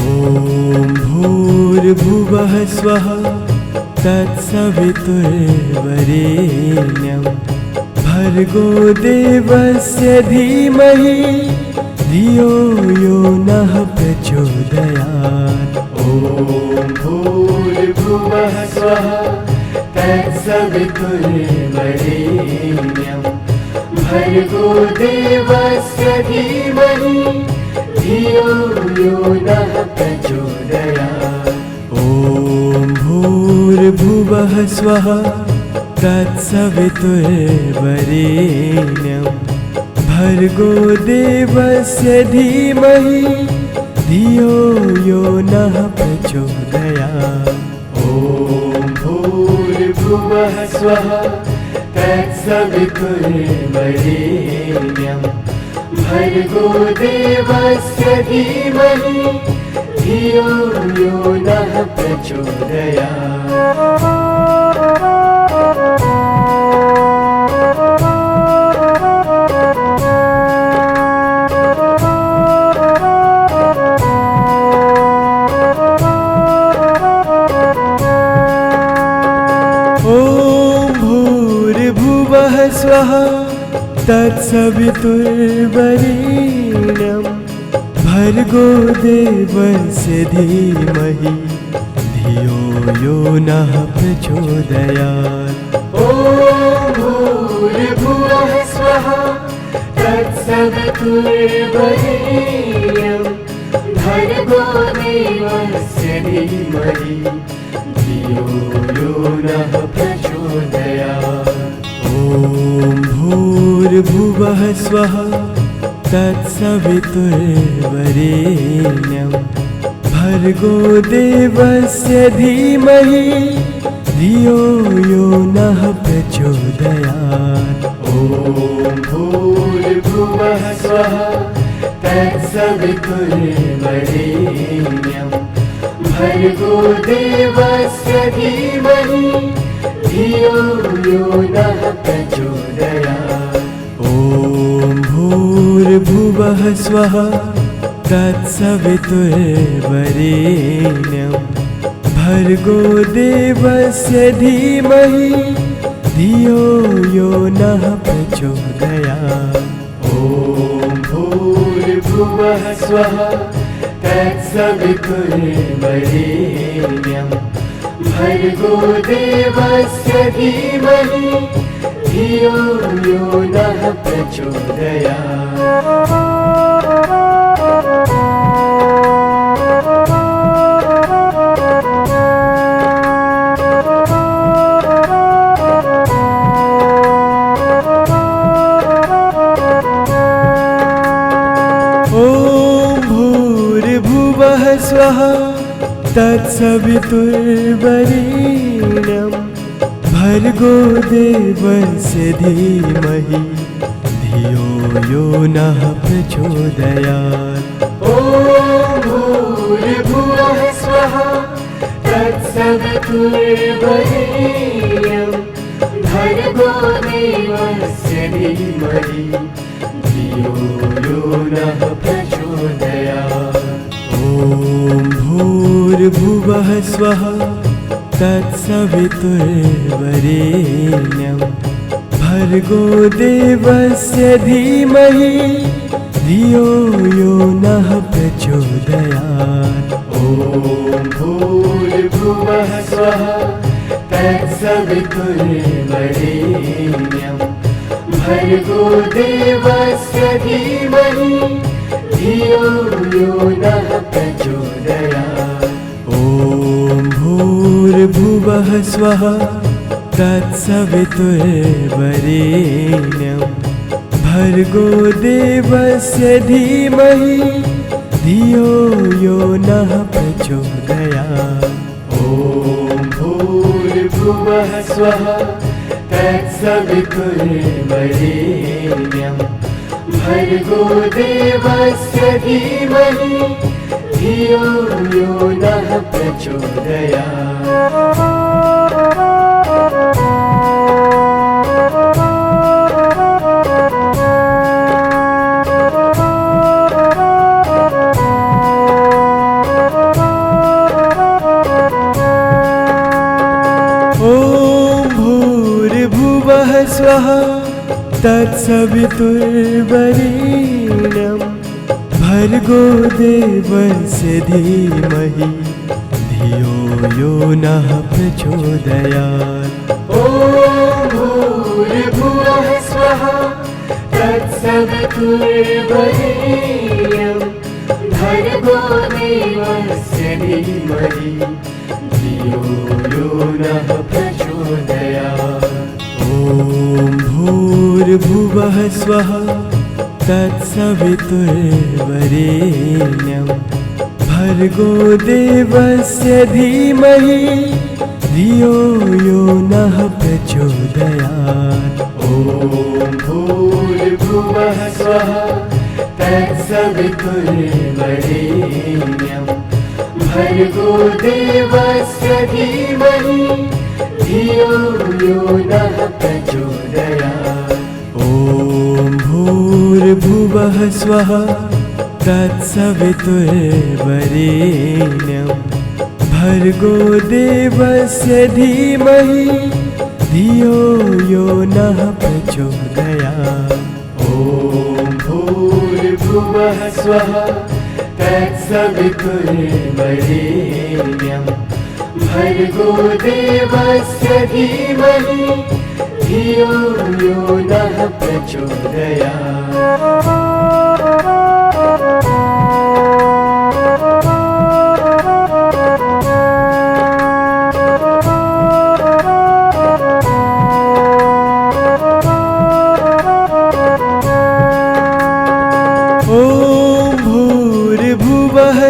ॐ भूर्भुवः स्वः तत्सवितुर्वरेण्यं भर्गो देवस्य धीमहि धियो यो नः प्रचोदयात्। ॐ भूर्भुवः स्वः तत्सवितुर्वरेण्यं भर्गो देवस्य धीमहि धियो यो नः प्रचोदयात्। ॐ भूर्भुवः स्वः तत्सवितुर्वरेण्यं भर्गो देवस्य धीमहि धियो यो नः प्रचोदयात्। ॐ भूर्भुवः स्वः तत्सवितुर्वरेण्यं भर्गो देवस्य धीमहि धियो यो नः प्रचोदयात्। ॐ भूर्भुवः स्वः तत्सवितुर्वरेण्यं भर्गो देवस्य धीमहि धियो यो नः प्रचोदयात्। ॐ भूर्भुवः स्वः तत्सवितुर्वरेण्यं भर्गो देवस्य धीमहि धियो यो नः प्रचोदयात्। ॐ भूर्भुवः स्वः तत्सवितुर्वरेण्यं भर्गो देवस्य धीमहि धियो यो नः प्रचोदयात्। ॐ भूर्भुवः स्वः तत्सवितुर्वरेण्यं भर्गो देवस्य धीमहि धियो यो नः प्रचोदयात्। ॐ भूर्भुवः स्वः तत्सवितुर्वरेण्यं भर्गो देवस्य धीमहि धियो यो नः प्रचोदयात्। ॐ भूर्भुवः स्वः तत्सवितुर्वरेण्यं भर्गो देवस्य धीमहि धियो यो नः प्रचोदयात्। ॐ भूर्भुवः स्वः तत्सवितुर्वरेण्यं भर्गो देवस्य धीमहि धियो यो नः प्रचोदयात्। ॐ भूर्भुवः स्वः तत्सवितुर्वरेण्यं भर्गो देवस्य धीमहि धियो यो नः प्रचोदयात्। ॐ भूर्भुवः स्वः तत्सवितुर्वरेण्यं भर्गो देवस्य धीमहि धियो यो नः प्रचोदयात्। ॐ भूर्भुवः स्वः तत्सवितुर्वरेण्यं भर्गो देवस्य धीमहि धियो यो नः प्रचोदयात्। ॐ भूर्भुवः स्वः तत्सवितुर्वरेण्यं भर्गो देवस्य धीमहि धियो यो नः प्रचोदयात्। ॐ भूर्भुवः स्वः तत्सवितुर्वरेण्यं भर्गो देवस्य धीमहि धियो यो नः प्रचोदयात्। तत्सवितुर्वरेण्यं भर्गो देवस्य धीमहि धियो यो नः प्रचोदयात्। ॐ भूर्भुवः स्वः तत्सवितुर्वरेण्यं भर्गो देवस्य धीमहि धियो यो नः प्रचोदयात्। ॐ भूर्भुवः स्वः तत्सवितुर्वरेण्यं भर्गो देवस्य धीमहि धियो यो नः प्रचोदयात्। ॐ भूर्भुवः स्वः तत्सवितुर्वरेण्यं भर्गो देवस्य धीमहि धियो यो नः प्रचोदयात्। ॐ भूर्भुवः स्वः तत्सवितुर्वरेण्यं भर्गो देवस्य धीमहि धियो यो नः प्रचोदयात्। ॐ भूर्भुवः स्वः तत्सवितुर्वरेण्यं भर्गो देवस्य धीमहि धियो यो नः प्रचोदयात्।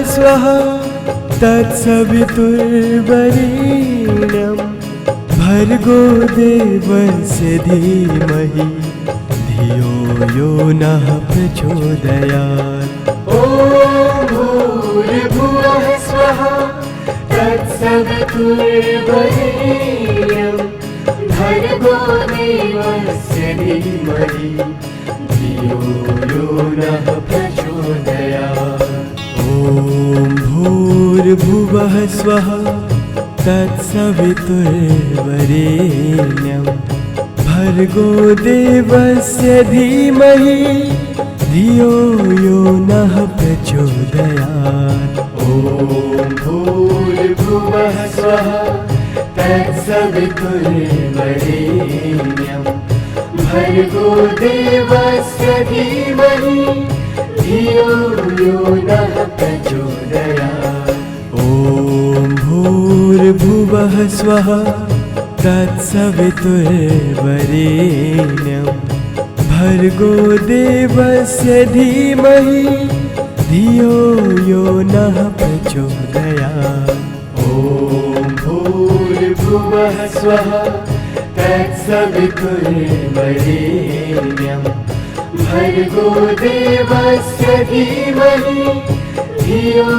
स्वः तत्सवितुर्वरेण्यं भर्गो देवस्य धीमहि धियो यो नः प्रचोदयात्। ॐ भूर्भुवः स्वः तत्सवितुर्वरेण्यं भर्गो देवस्य धीमहि धियो यो नः प्रचोदयात्। ॐ भूर्भुवः स्वः तत्सवितुर्वरेण्यं भर्गो देवस्य धीमहि धियो यो नः प्रचोदयात्। ॐ भूर्भुवः स्वः तत्सवितुर्वरेण्यं भर्गो देवस्य धीमहि धियो यो नः प्रचोदयात्। ॐ भूर्भुवः स्वः तत्सवितुर्वरेण्यं भर्गो देवस्य धीमहि धियो यो नः प्रचोदयात्। ॐ भूर्भुवः स्वः तत्सवितुर्वरेण्यं भर्गो देवस्य धीमहि धियो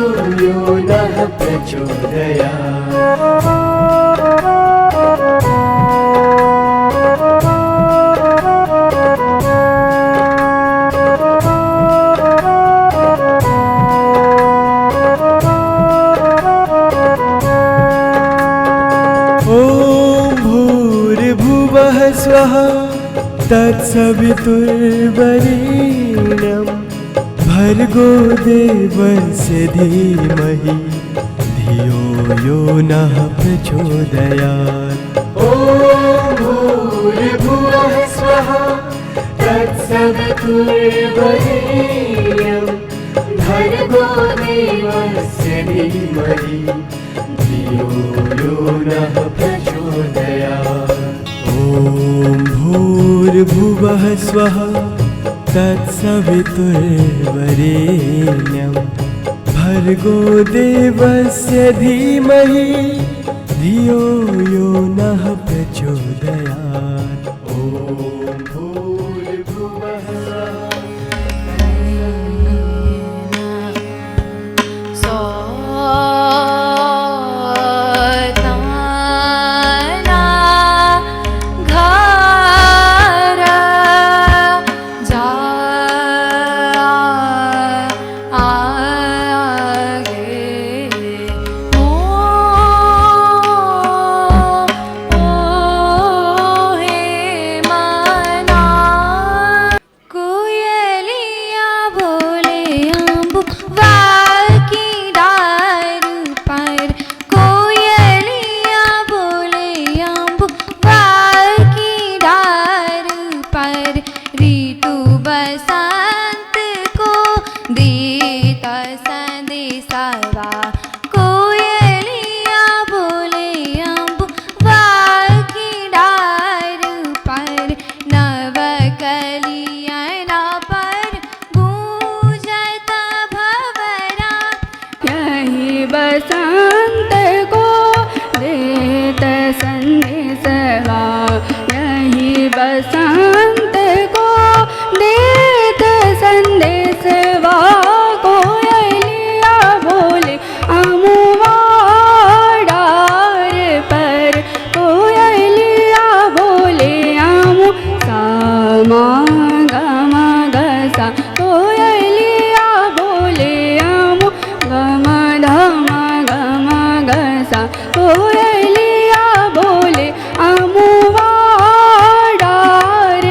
यो नः प्रचोदयात्। स्वः तत्सवितुर्वरेण्यं भर्गो देवस्य धीमहि धियो यो नः प्रचोदयात्। ॐ भूर्भुवः स्वः तत्सवितुर्वरेण्यं भर्गो देवस्य धीमहि धियो यो नः प्रचोदयात्। ॐ भूर्भुवः स्वः तत्सवितुर्वरेण्यं भर्गो देवस्य धीमहि धियो यो नः प्रचोदयात्। ॐ भूर्भुवः Oh सवा कोयलिया बोले अम्बु वाकी डार पर नवकलियाना पर गूंजत भंवरा। यही बसंत को देत संदेशवा, यही बसंत को देत संदेशवा। कोयलिया बोले अमुआ डार पर, कोयलिया बोले अमु सामा गम गसा। कोयलिया बोले अमु गम धम गम गसा। कोयलिया बोले अमुआ डार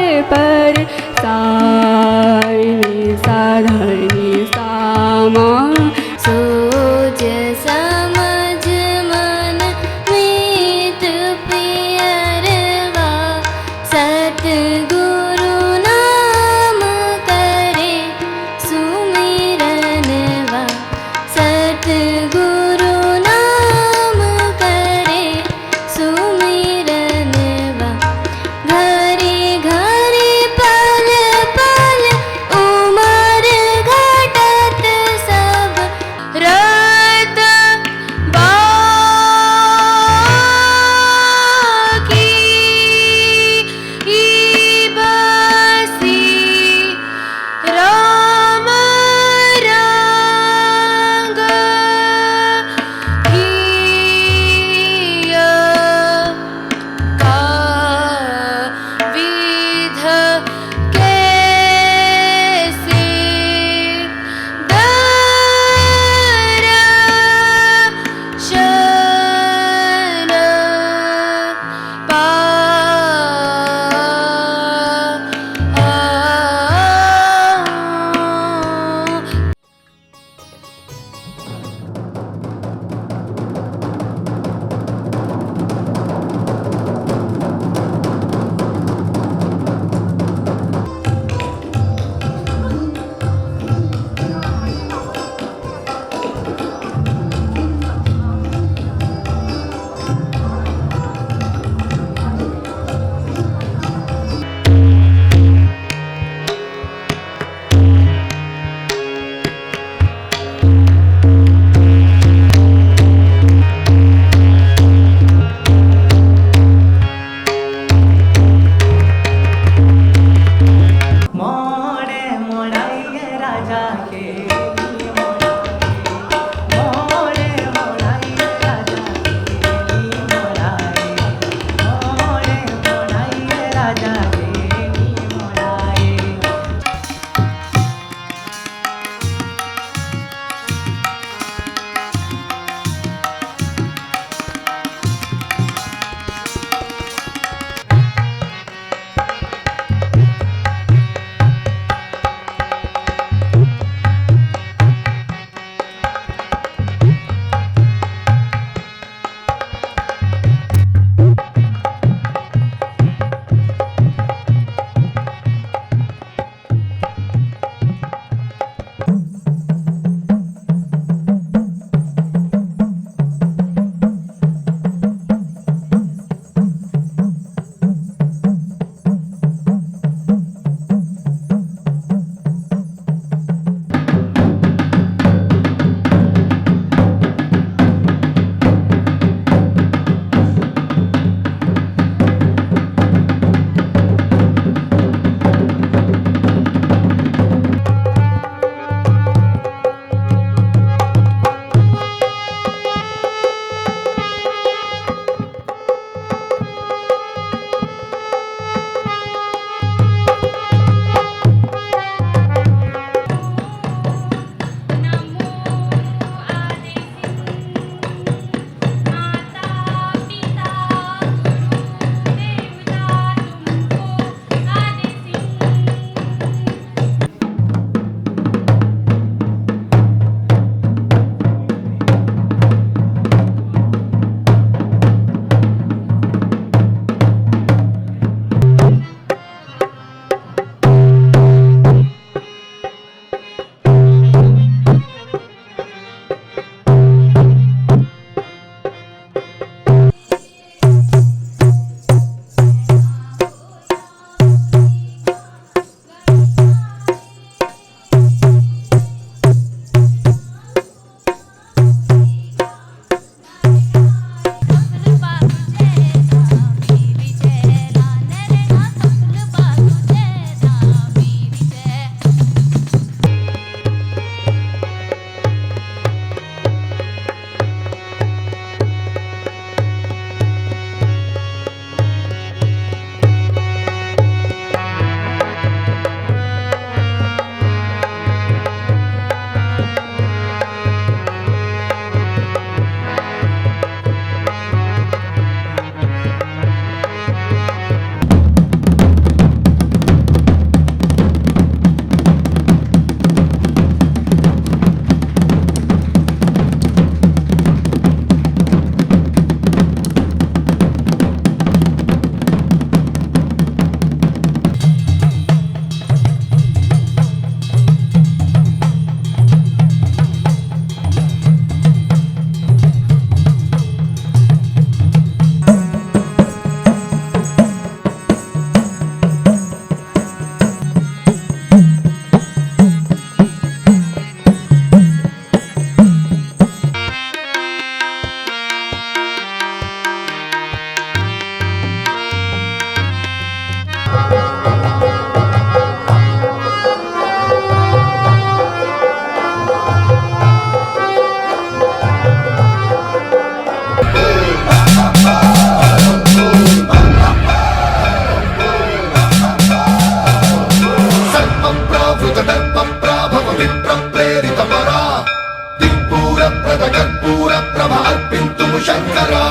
शङ्करा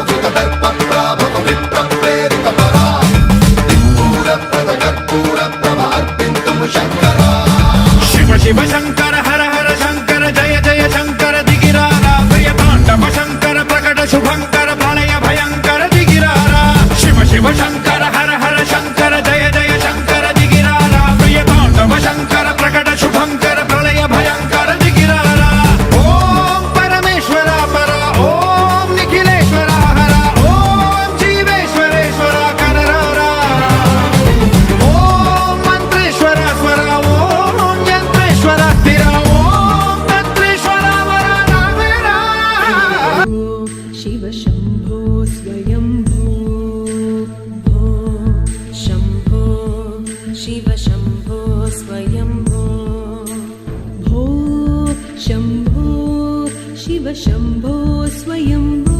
सन्मन्त्रावृतदर्पप्राभव विप्रप्रेरितपरा दिक्पूरप्रदकर्पूरप्रभ अर्पिन्तुं शङ्करा शिव शिव शङ्कर हर हर शङ्कर जय जय शङ्कर दिगिरारा प्रिय ताण्डव शङ्कर प्रकट शुभङ्कर प्रलय भयङ्कर दिगिरारा शिव शिव शङ्कर हर हर शङ्कर जय जय शङ्कर दिगिरारा प्रिय ताण्डव शङ्कर प्रकट शुभङ्कर प्रलय भयङ्कर दिगिरारा ॐ परमेश्वर पर ॐ निखिलेश्वर हर ॐ जीवेश्वरेश्वर कररारा ॐ मन्त्रेश्वर स्वर ॐ यन्त्रेश्वर स्थिर ॐ तन्त्रेश्वर वर नामेरा शिव शम्भो स्वयम्भो भो शम्भो शिव शम्भो स्वयम्भो भो शम्भो शिव शम्भो स्वयम्भो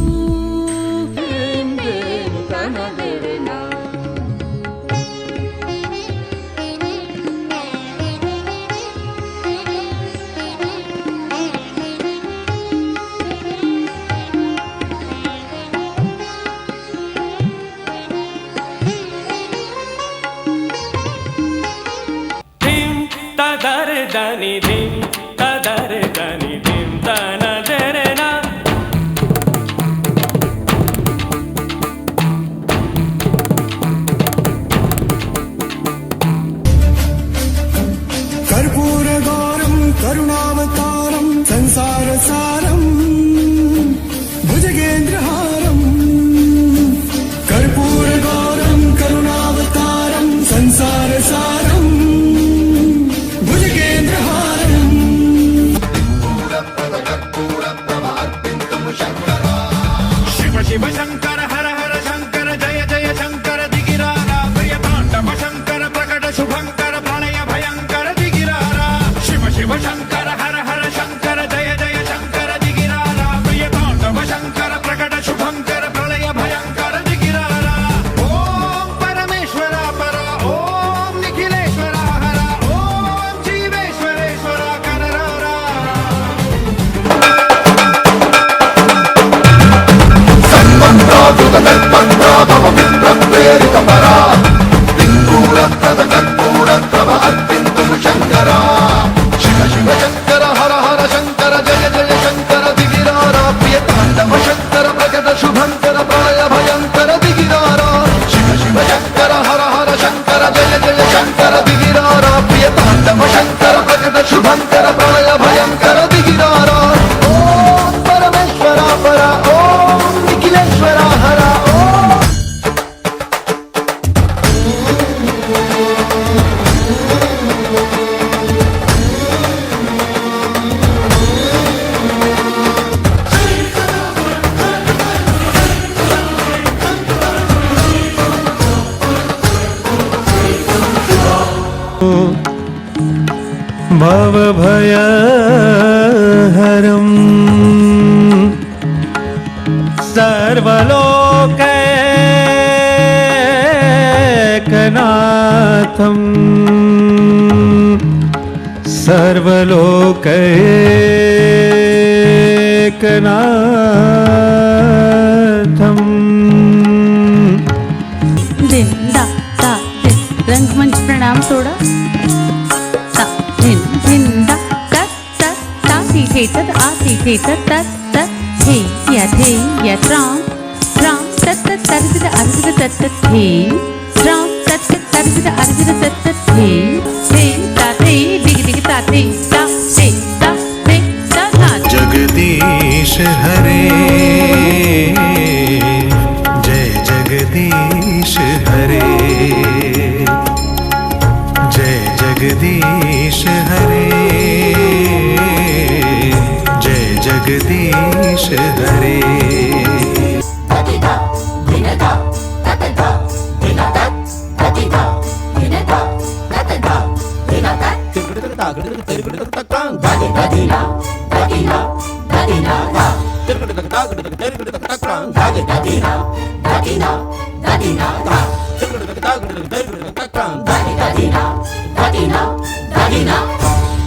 धिं तदर दनि धिं तदर दनि धिं तन दरना कर्पूरगौरं करुणावतारं संसारसारं भुजगेन्द्रहारं कर्पूरगौरं करुणावतारं संसारसारं भुजगेन्द्रहारम् पूरप्रदकर्पूरप्रभ अर्पिन्तुं शङ्करा शिव शिव शङ्कर हर हर शङ्कर जय जय शङ्कर दिगिरारा प्रिय ताण्डव शङ्कर प्रकट शुभङ्कर प्रलय भयङ्कर दिगिरारा शिव शिव शङ्कर हर हर शङ्कर जय जय शङ्कर दिगिरारा प्रिय ताण्डव शङ्कर प्रकट शुभङ्कर प्रलय भयङ्कर दिगिरारा ॐ परमेश्वर पर ॐ निखिलेश्वर हर ॐ जीवेश्वरेश्वर कररारा सन्मन्त्रावृतदर्पप्राभव विप्रप्रेरितपरा दिक्पूरप्रदकर्पूरप्रभ अर्पिन्तुं शङ्करा शिव शिव शङ्कर हर हर शङ्कर जय जय शङ्कर दिगिरारा प्रिय ताण्डव शङ्कर प्रकट शुभङ्कर प्रलय भयङ्कर दिगिरारा शिव शिव शङ्कर हर हर शङ्कर जय जय शङ्कर दिगिरारा प्रिय ताण्डव शङ्कर प्रकट शुभङ्कर प्रलय भयङ्कर दिगिरारा ॐ परमेश्वर पर ॐ निखिलेश्वर हर ॐ भवभयहरं सर्वलोकैकनाथं सर्वलोकैकनाथं दिन दा ता दिन रंगमंच प्रणाम थोड़ा ता दिन दिन दा तत तत ता ती थे तत आ ती थे तत तत तत थे या राम राम तत तत तरबिद अर्बिद तत तत थे राम तत तत तरबिद अर्बिद तत तत थे ता थे दिग दिग ता थे ता थे ता थे ता ता जगदीश हरे जय जगदीश हरे जय जगदीश हरे जय जगदीश हरे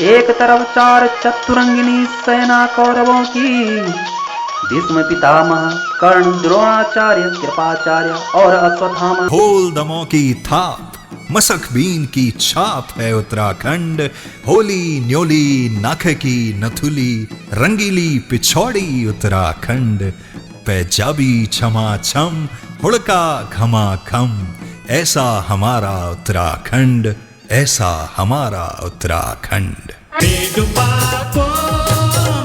एक तरफ 4 चतुरंगिनी सेना कौरवों की, भीष्म पितामह, कर्ण, द्रोणाचार्य, कृपाचार्य और अश्वत्थामा। होल दमों की थाप, मसक बीन की छाप है उत्तराखंड। होली न्योली नाख की नथुली, रंगीली पिछौड़ी उत्तराखंड। पैजाबी छमा छम, हुड़का घमा खम, ऐसा हमारा उत्तराखंड, ऐसा हमारा उत्तराखंड। बेडुपाको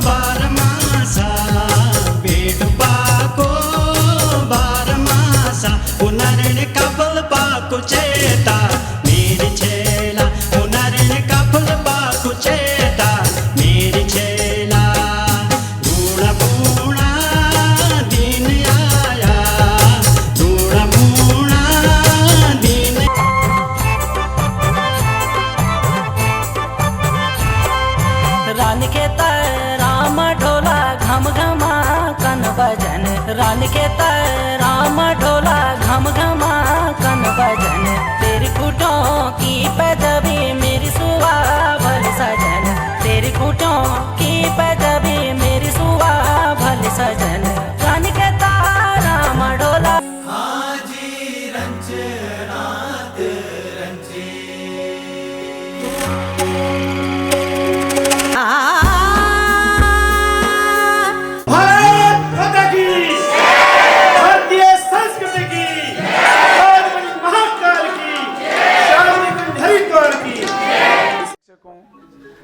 बारमासा, बेडुपाको बारमासा, पुनर्न कपल पाको चेता मेरी छेला, पुनर्न कपल पाको चेता मेरी छेला। बूढ़ा बूढ़ा दिन आया, बूढ़ा बूढ़ा दिन। रान के तर राम ढोला घम घमा कन बजन, रान के तर राम ढोला घम घमा कन बजन। तेरी खूंटों की पैदबी मेरी सुवा भल सजन, तेरी खूंटों की पैदबी मेरी सुवा भल सजन। रान के तर राम ढोला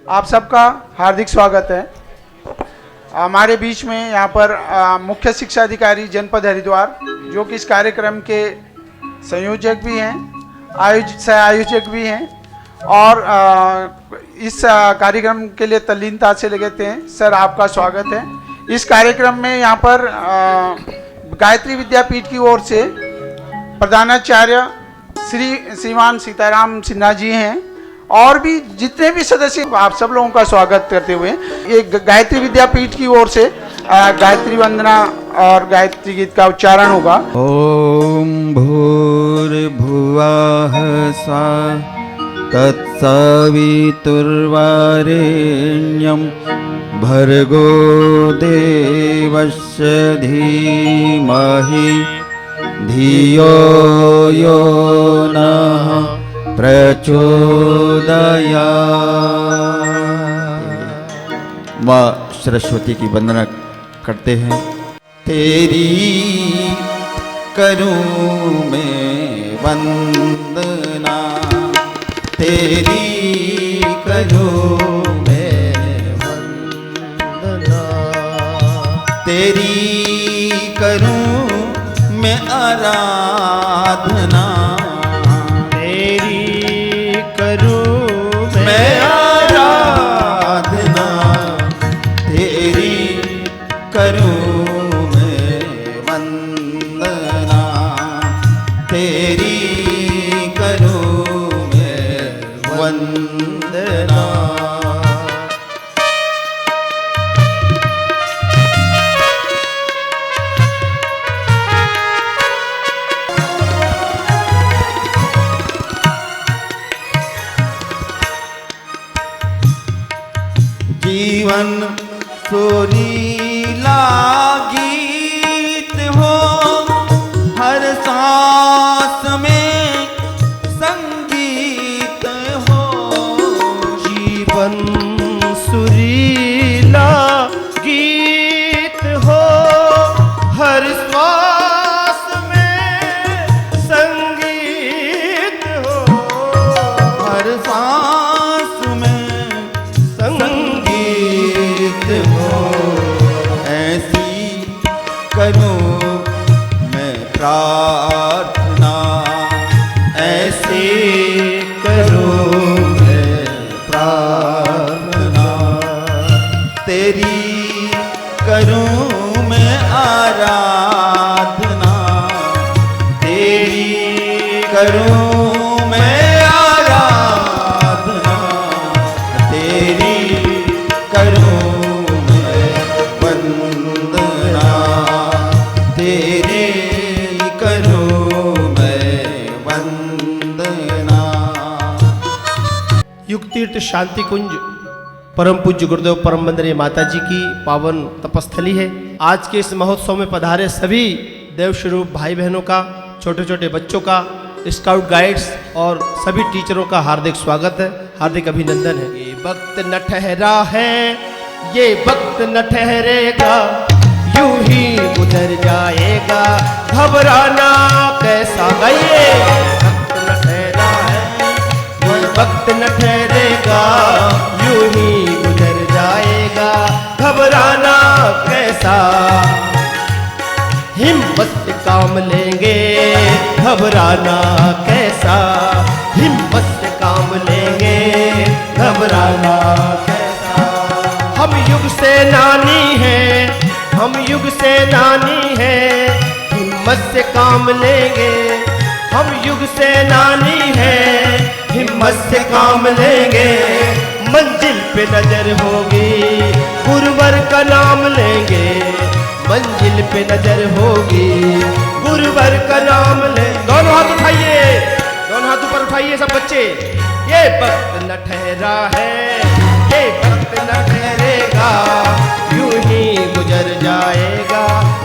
आप सबका हार्दिक स्वागत है। हमारे बीच में यहाँ पर मुख्य शिक्षा अधिकारी जनपद हरिद्वार, जो कि इस कार्यक्रम के संयोजक भी हैं, सह आयोजक भी हैं और इस कार्यक्रम के लिए तल्लीनता से लगते हैं। सर, आपका स्वागत है। इस कार्यक्रम में यहाँ पर गायत्री विद्यापीठ की ओर से प्रधानाचार्य श्रीमान सीताराम सिन्हा जी हैं और भी जितने भी सदस्य, आप सब लोगों का स्वागत करते हुए एक गायत्री विद्यापीठ की ओर से गायत्री वंदना और गायत्री गीत का उच्चारण होगा। ओम भूर्भुवः स्वः तत्सवितुर्वरेण्यं भर्गो देवस्य धीमहि धियो यो नः प्रचोदयात्। माँ सरस्वती की वंदना करते हैं। तेरी करूं मैं वंदना, तेरी करूं मैं वंदना, तेरी करूं मैं आराधना, मैं आराधना, तेरी करूं मैं वंदना, तेरी करूं मैं वंदना। जीवन सुरीला गीत हो, हर सांस में संगीत हो। जीवन सुरीला गीत हो, हर श्वास में संगीत हो, हर सांस में संगीत हो। ऐसी करूं मैं प्रार्थना, ऐसे करूं मैं प्रार्थना, तेरी करूं मैं आराधना, तेरी करूं मैं आराधना, तेरी करूं मैं वंदना, तेरी करूं मैं वंदना। युग तीर्थ शांति कुंज परम पूज्य गुरुदेव परम वंदनीय माता जी की पावन तपस्थली है। आज के इस महोत्सव में पधारे सभी देव स्वरूप भाई बहनों का, छोटे छोटे बच्चों का, स्काउट गाइड्स और सभी टीचरों का हार्दिक स्वागत है, हार्दिक अभिनंदन है। ये वक्त न ठहरा है, ये वक्त न ठहरेगा, यूं ही गुजर जाएगा, घबराना कैसा गए। वक्त न ठहरा है, ये वक्त न ठहरेगा, यूं ही गुजर जाएगा, घबराना कैसा। हिम्मत से काम लेंगे, घबराना कैसा। हिम्मत से काम लेंगे, घबराना कैसा। हम युग से नानी हैं, हम युग से नानी हैं, हिम्मत से काम लेंगे। हम युग से नानी हैं, हिम्मत से काम लेंगे। मंजिल पे नजर होगी, गुरुवर का नाम लेंगे। मंजिल पे नजर होगी, गुरुवर का नाम ले। दोनों हाथ उठाइए, दोनों हाथ ऊपर उठाइए सब बच्चे। ये वक्त न ठहरा है, ये वक्त न ठहरेगा, यूं ही गुजर जाएगा,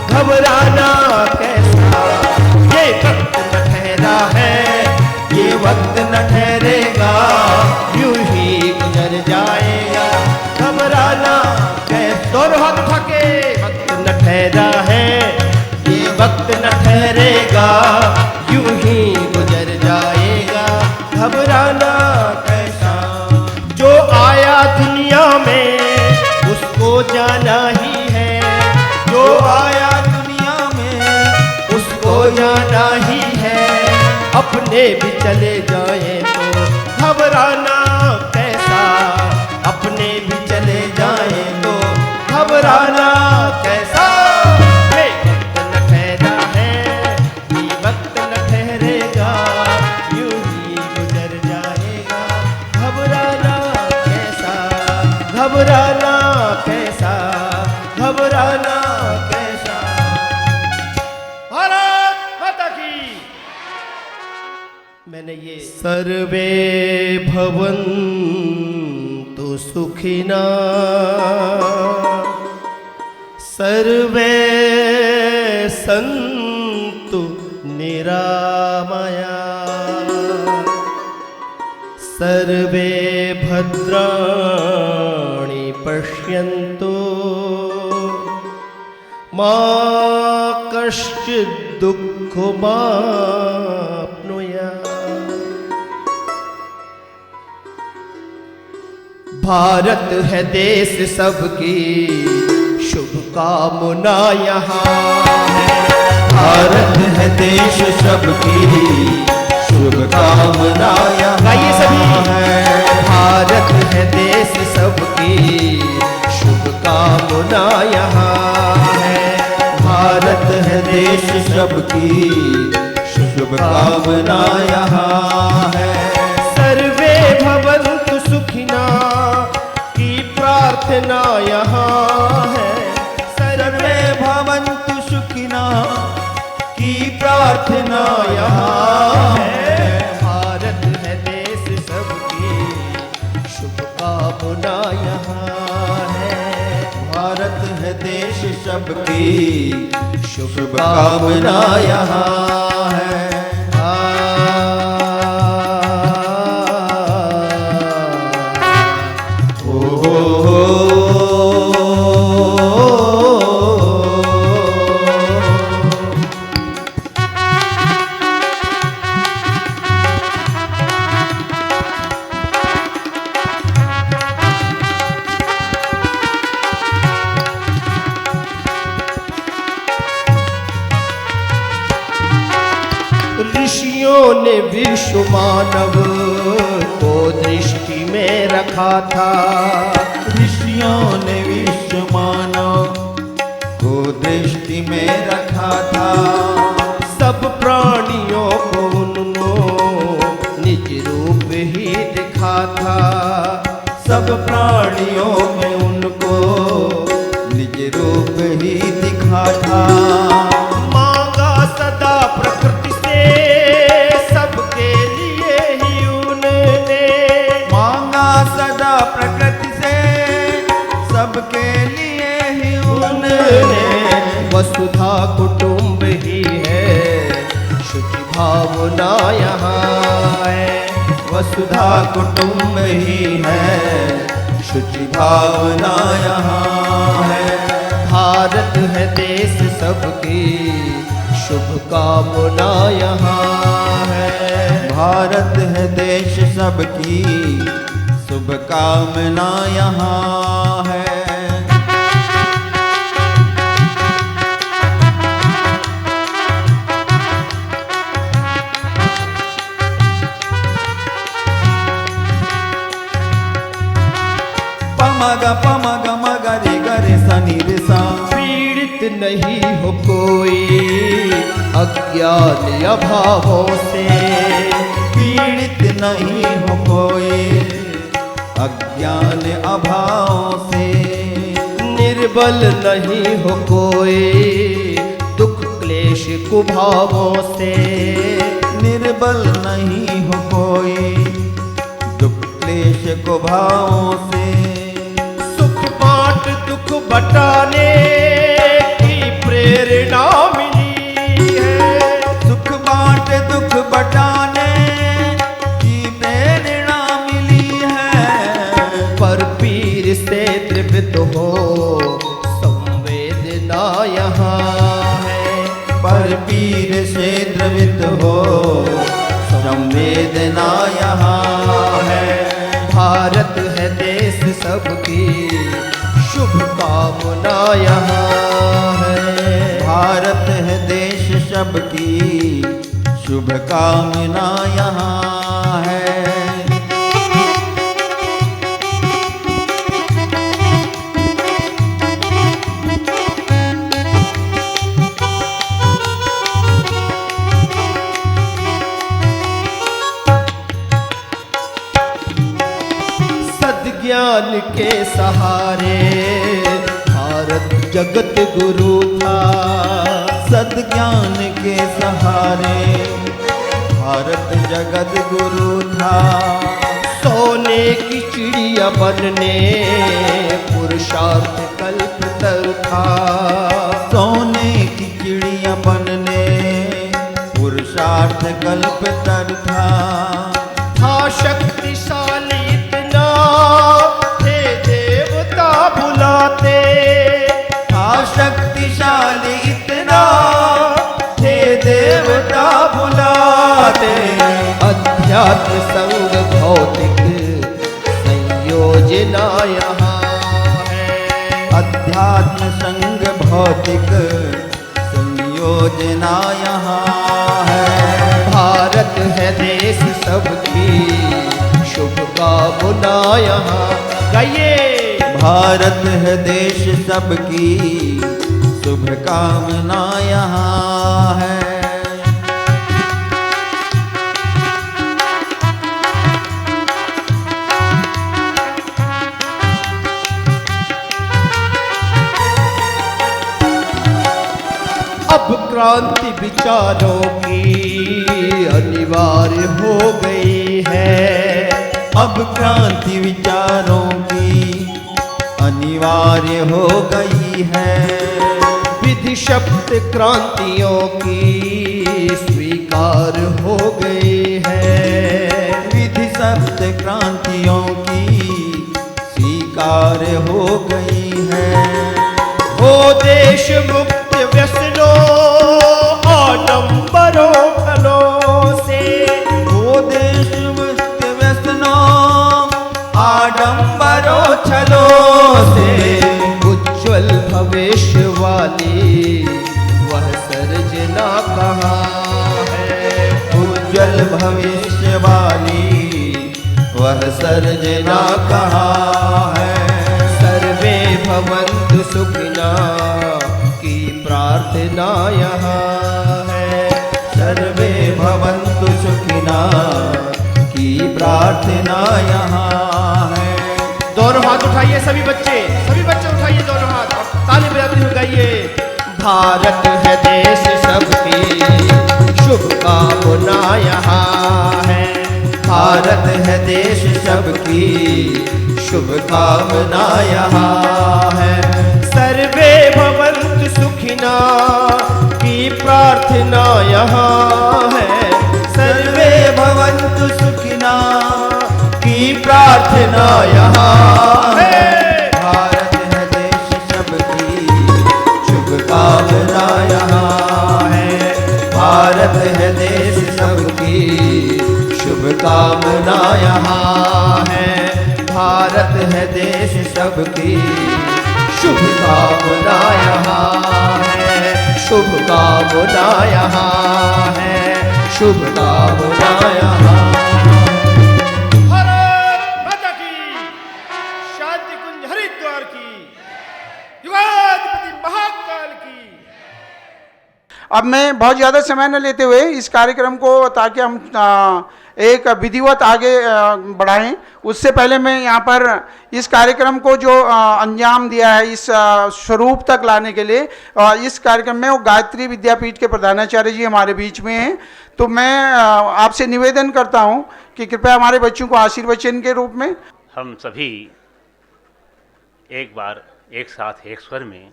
घबराना कैसा। ये वक्त न ठहरा है, ये वक्त न ठहरेगा, यूं ही गुजर जाएगा, घबराना कैसा। दोनों हाथ उठा के। वक्त न ठहरा है, ये वक्त न ठहरेगा, यूं ही गुजर जाएगा, घबराना कैसा। जो आया दुनिया में उसको जाना ही है, जो आया दुनिया में उसको जाना ही है। अपने भी चले जाए तो घबराना कैसा, अपने भी चले जाए तो घबराना कैसा। ये वक्त न ठहरा है, ये वक्त न ठहरेगा, यूं ही गुजर जाएगा, घबराना कैसा, घबराना कैसा, घबराना कैसा। भारत माता की। मैंने ये सर्वे भवन्तु सुखिना, सर्वे सन्तु निरामया, सर्वे भद्राणि पश्यन्तु, मा कश्चित् दुःखमाप्नुयात्। भारत है देश सबकी, शुभकामना यहाँ है। भारत है देश सबकी, शुभकामना यहाँ है। भारत है देश सबकी, शुभकामना यहाँ है। भारत है देश सबकी, शुभकामना यहाँ है। सर्वे भवन्तु सुखिना की प्रार्थना यहाँ है। सर्वे भवन्तु सुखिना की प्रार्थना यहाँ है। भारत है देश सबकी, शुभकामना यहाँ है। भारत है देश सबकी, शुभकामना यहाँ है। ऋषियों ने विश्व मानव को दृष्टि में रखा था। ऋषियों ने विश्व मानव को दृष्टि में रखा था। सब प्राणियों को उन्होंने निज रूप ही दिखा था। सब प्राणियों में उनको निज रूप ही दिखा था। मांगा सदा प्रकृति से सबके लिए ही उन्होंने, मांगा सदा प्रकृति से सबके लिए ही उनने वसुधा कुटुंब ही है, शुचि भावना यहाँ है। वसुधा कुटुंब ही है, शुचि भावना यहाँ है। भारत है देश सबकी, शुभ कामना यहाँ है। भारत है देश सबकी, शुभ कामना यहाँ है। पमग मगरे गरे सनि रे सा। पीड़ित नहीं हो कोई अज्ञान अभावों से, पीड़ित नहीं हो कोई अज्ञान अभावों से। निर्बल नहीं हो कोई दुख क्लेश कुभावों से, निर्बल नहीं हो कोई दुख क्लेश कुभावों से। सुख बांट दुख बटाने की प्रेरणा मिली है, सुख बांट दुख बटाने की प्रेरणा मिली है। पर पीर से द्रवित हो संवेदना यहाँ है, पर पीर से द्रवित हो संवेदना यहाँ है। भारत है देश सबकी, शुभ कामना यहाँ है। भारत है देश सबकी, शुभ कामना यहाँ है। ज्ञान के सहारे भारत जगत गुरु था, सद्ज्ञान के सहारे भारत जगत गुरु था। सोने की चिड़िया बनने पुरुषार्थ कल्प तर था, सोने की चिड़िया बनने पुरुषार्थ कल्प तर था। शक्तिशाली इतना थे देवता बुलाते, शक्तिशाली इतना थे देवता बुलाते। अध्यात्म संग भौतिक संयोजना यहाँ है, अध्यात्म संग भौतिक संयोजना यहाँ है। भारत है देश सबकी, शुभ कामना यहाँ गाइए। भारत है देश सबकी, शुभ कामना यहाँ है। अब क्रांति विचारों की अनिवार्य हो गई है, अब क्रांति विचारों की अनिवार्य हो गई है। विधि शब्द क्रांतियों की स्वीकार हो गई है, विधि शब्द क्रांतियों की स्वीकार हो गई है। हो देश मुक्त व्यसनों आडंबरों फलों से, वो देश मुक्त व्यसनों आडंबरों छलों से। उज्ज्वल भविष्य वाली वह सर्जना कहाँ है, उज्ज्वल भविष्य वाली वह सर्जना कहाँ है। सर्वे भवन्तु सुखिना की प्रार्थना यहाँ है, सर्वे भवन्तु सुखिना की प्रार्थना यहाँ है। दोनों हाथ उठाइए सभी बच्चे उठाइए दोनों हाथ और ताली बजाते हुए गाइए। भारत है देश सबकी, शुभ कामना यहाँ है। भारत है देश सबकी, शुभ कामना यहाँ है। सर्वे भवन्तु सुखिना की प्रार्थना यहाँ है। सर्वे भवन्तु सुखिना की प्रार्थना यहाँ है। भारत है देश सबकी शुभ कामना यहाँ है। भारत है देश सबकी शुभ कामना यहाँ है। भारत है देश सबकी शुभ कामना यहाँ है। शुभ कामना यहाँ है। शुभ कामना यहाँ। भारत माता की, शांति कुंज हरिद्वार की, युगाधिपति महाकाल की। अब मैं बहुत ज़्यादा समय न लेते हुए इस कार्यक्रम को, ताकि हम एक विधिवत आगे बढ़ाएं, उससे पहले मैं यहाँ पर इस कार्यक्रम को जो अंजाम दिया है इस स्वरूप तक लाने के लिए, इस कार्यक्रम में वो गायत्री विद्यापीठ के प्रधानाचार्य जी हमारे बीच में हैं। तो मैं आपसे निवेदन करता हूँ कि कृपया हमारे बच्चों को आशीर्वचन के रूप में हम सभी एक बार एक साथ एक स्वर में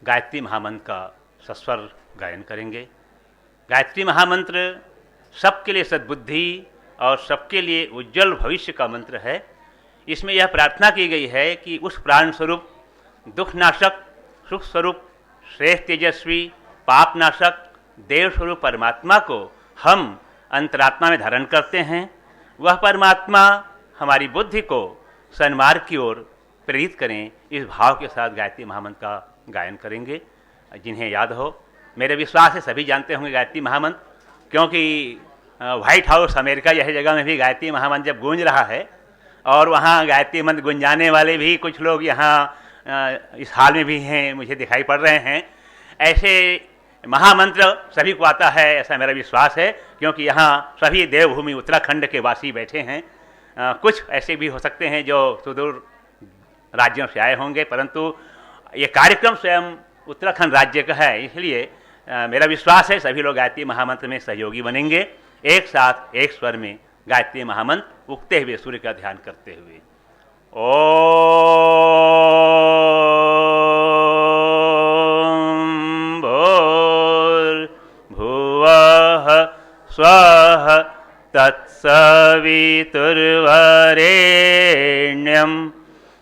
गायत्री महामंत्र का सस्वर गायन करेंगे। गायत्री महामंत्र सबके लिए सद्बुद्धि और सबके लिए उज्जवल भविष्य का मंत्र है। इसमें यह प्रार्थना की गई है कि उस प्राण स्वरूप, दुखनाशक, सुख स्वरूप, श्रेष्ठ तेजस्वी, पापनाशक, देव स्वरूप परमात्मा को हम अंतरात्मा में धारण करते हैं। वह परमात्मा हमारी बुद्धि को सन्मार्ग की ओर प्रेरित करें, इस भाव के साथ गायत्री महामंत्र का गायन करेंगे। जिन्हें याद हो, मेरे विश्वास है सभी जानते होंगे गायत्री महामंत्र, क्योंकि व्हाइट हाउस अमेरिका जैसी जगह में भी गायत्री महामंत्र जब गूंज रहा है और वहाँ गायत्री मंत्र गुंजाने वाले भी कुछ लोग यहाँ इस हाल में भी हैं, मुझे दिखाई पड़ रहे हैं। ऐसे महामंत्र सभी को आता है ऐसा मेरा विश्वास है, क्योंकि यहाँ सभी देवभूमि उत्तराखंड के वासी बैठे हैं। कुछ ऐसे भी हो सकते हैं जो सुदूर राज्यों से आए होंगे, परंतु ये कार्यक्रम स्वयं उत्तराखंड राज्य का है, इसलिए मेरा विश्वास है सभी लोग गायत्री महामंत्र में सहयोगी बनेंगे। एक साथ एक स्वर में गायत्री महामंत्र उगते हुए सूर्य का ध्यान करते हुए। ओम भूर्भुवः स्वः तत्सवितुर्वरेण्यं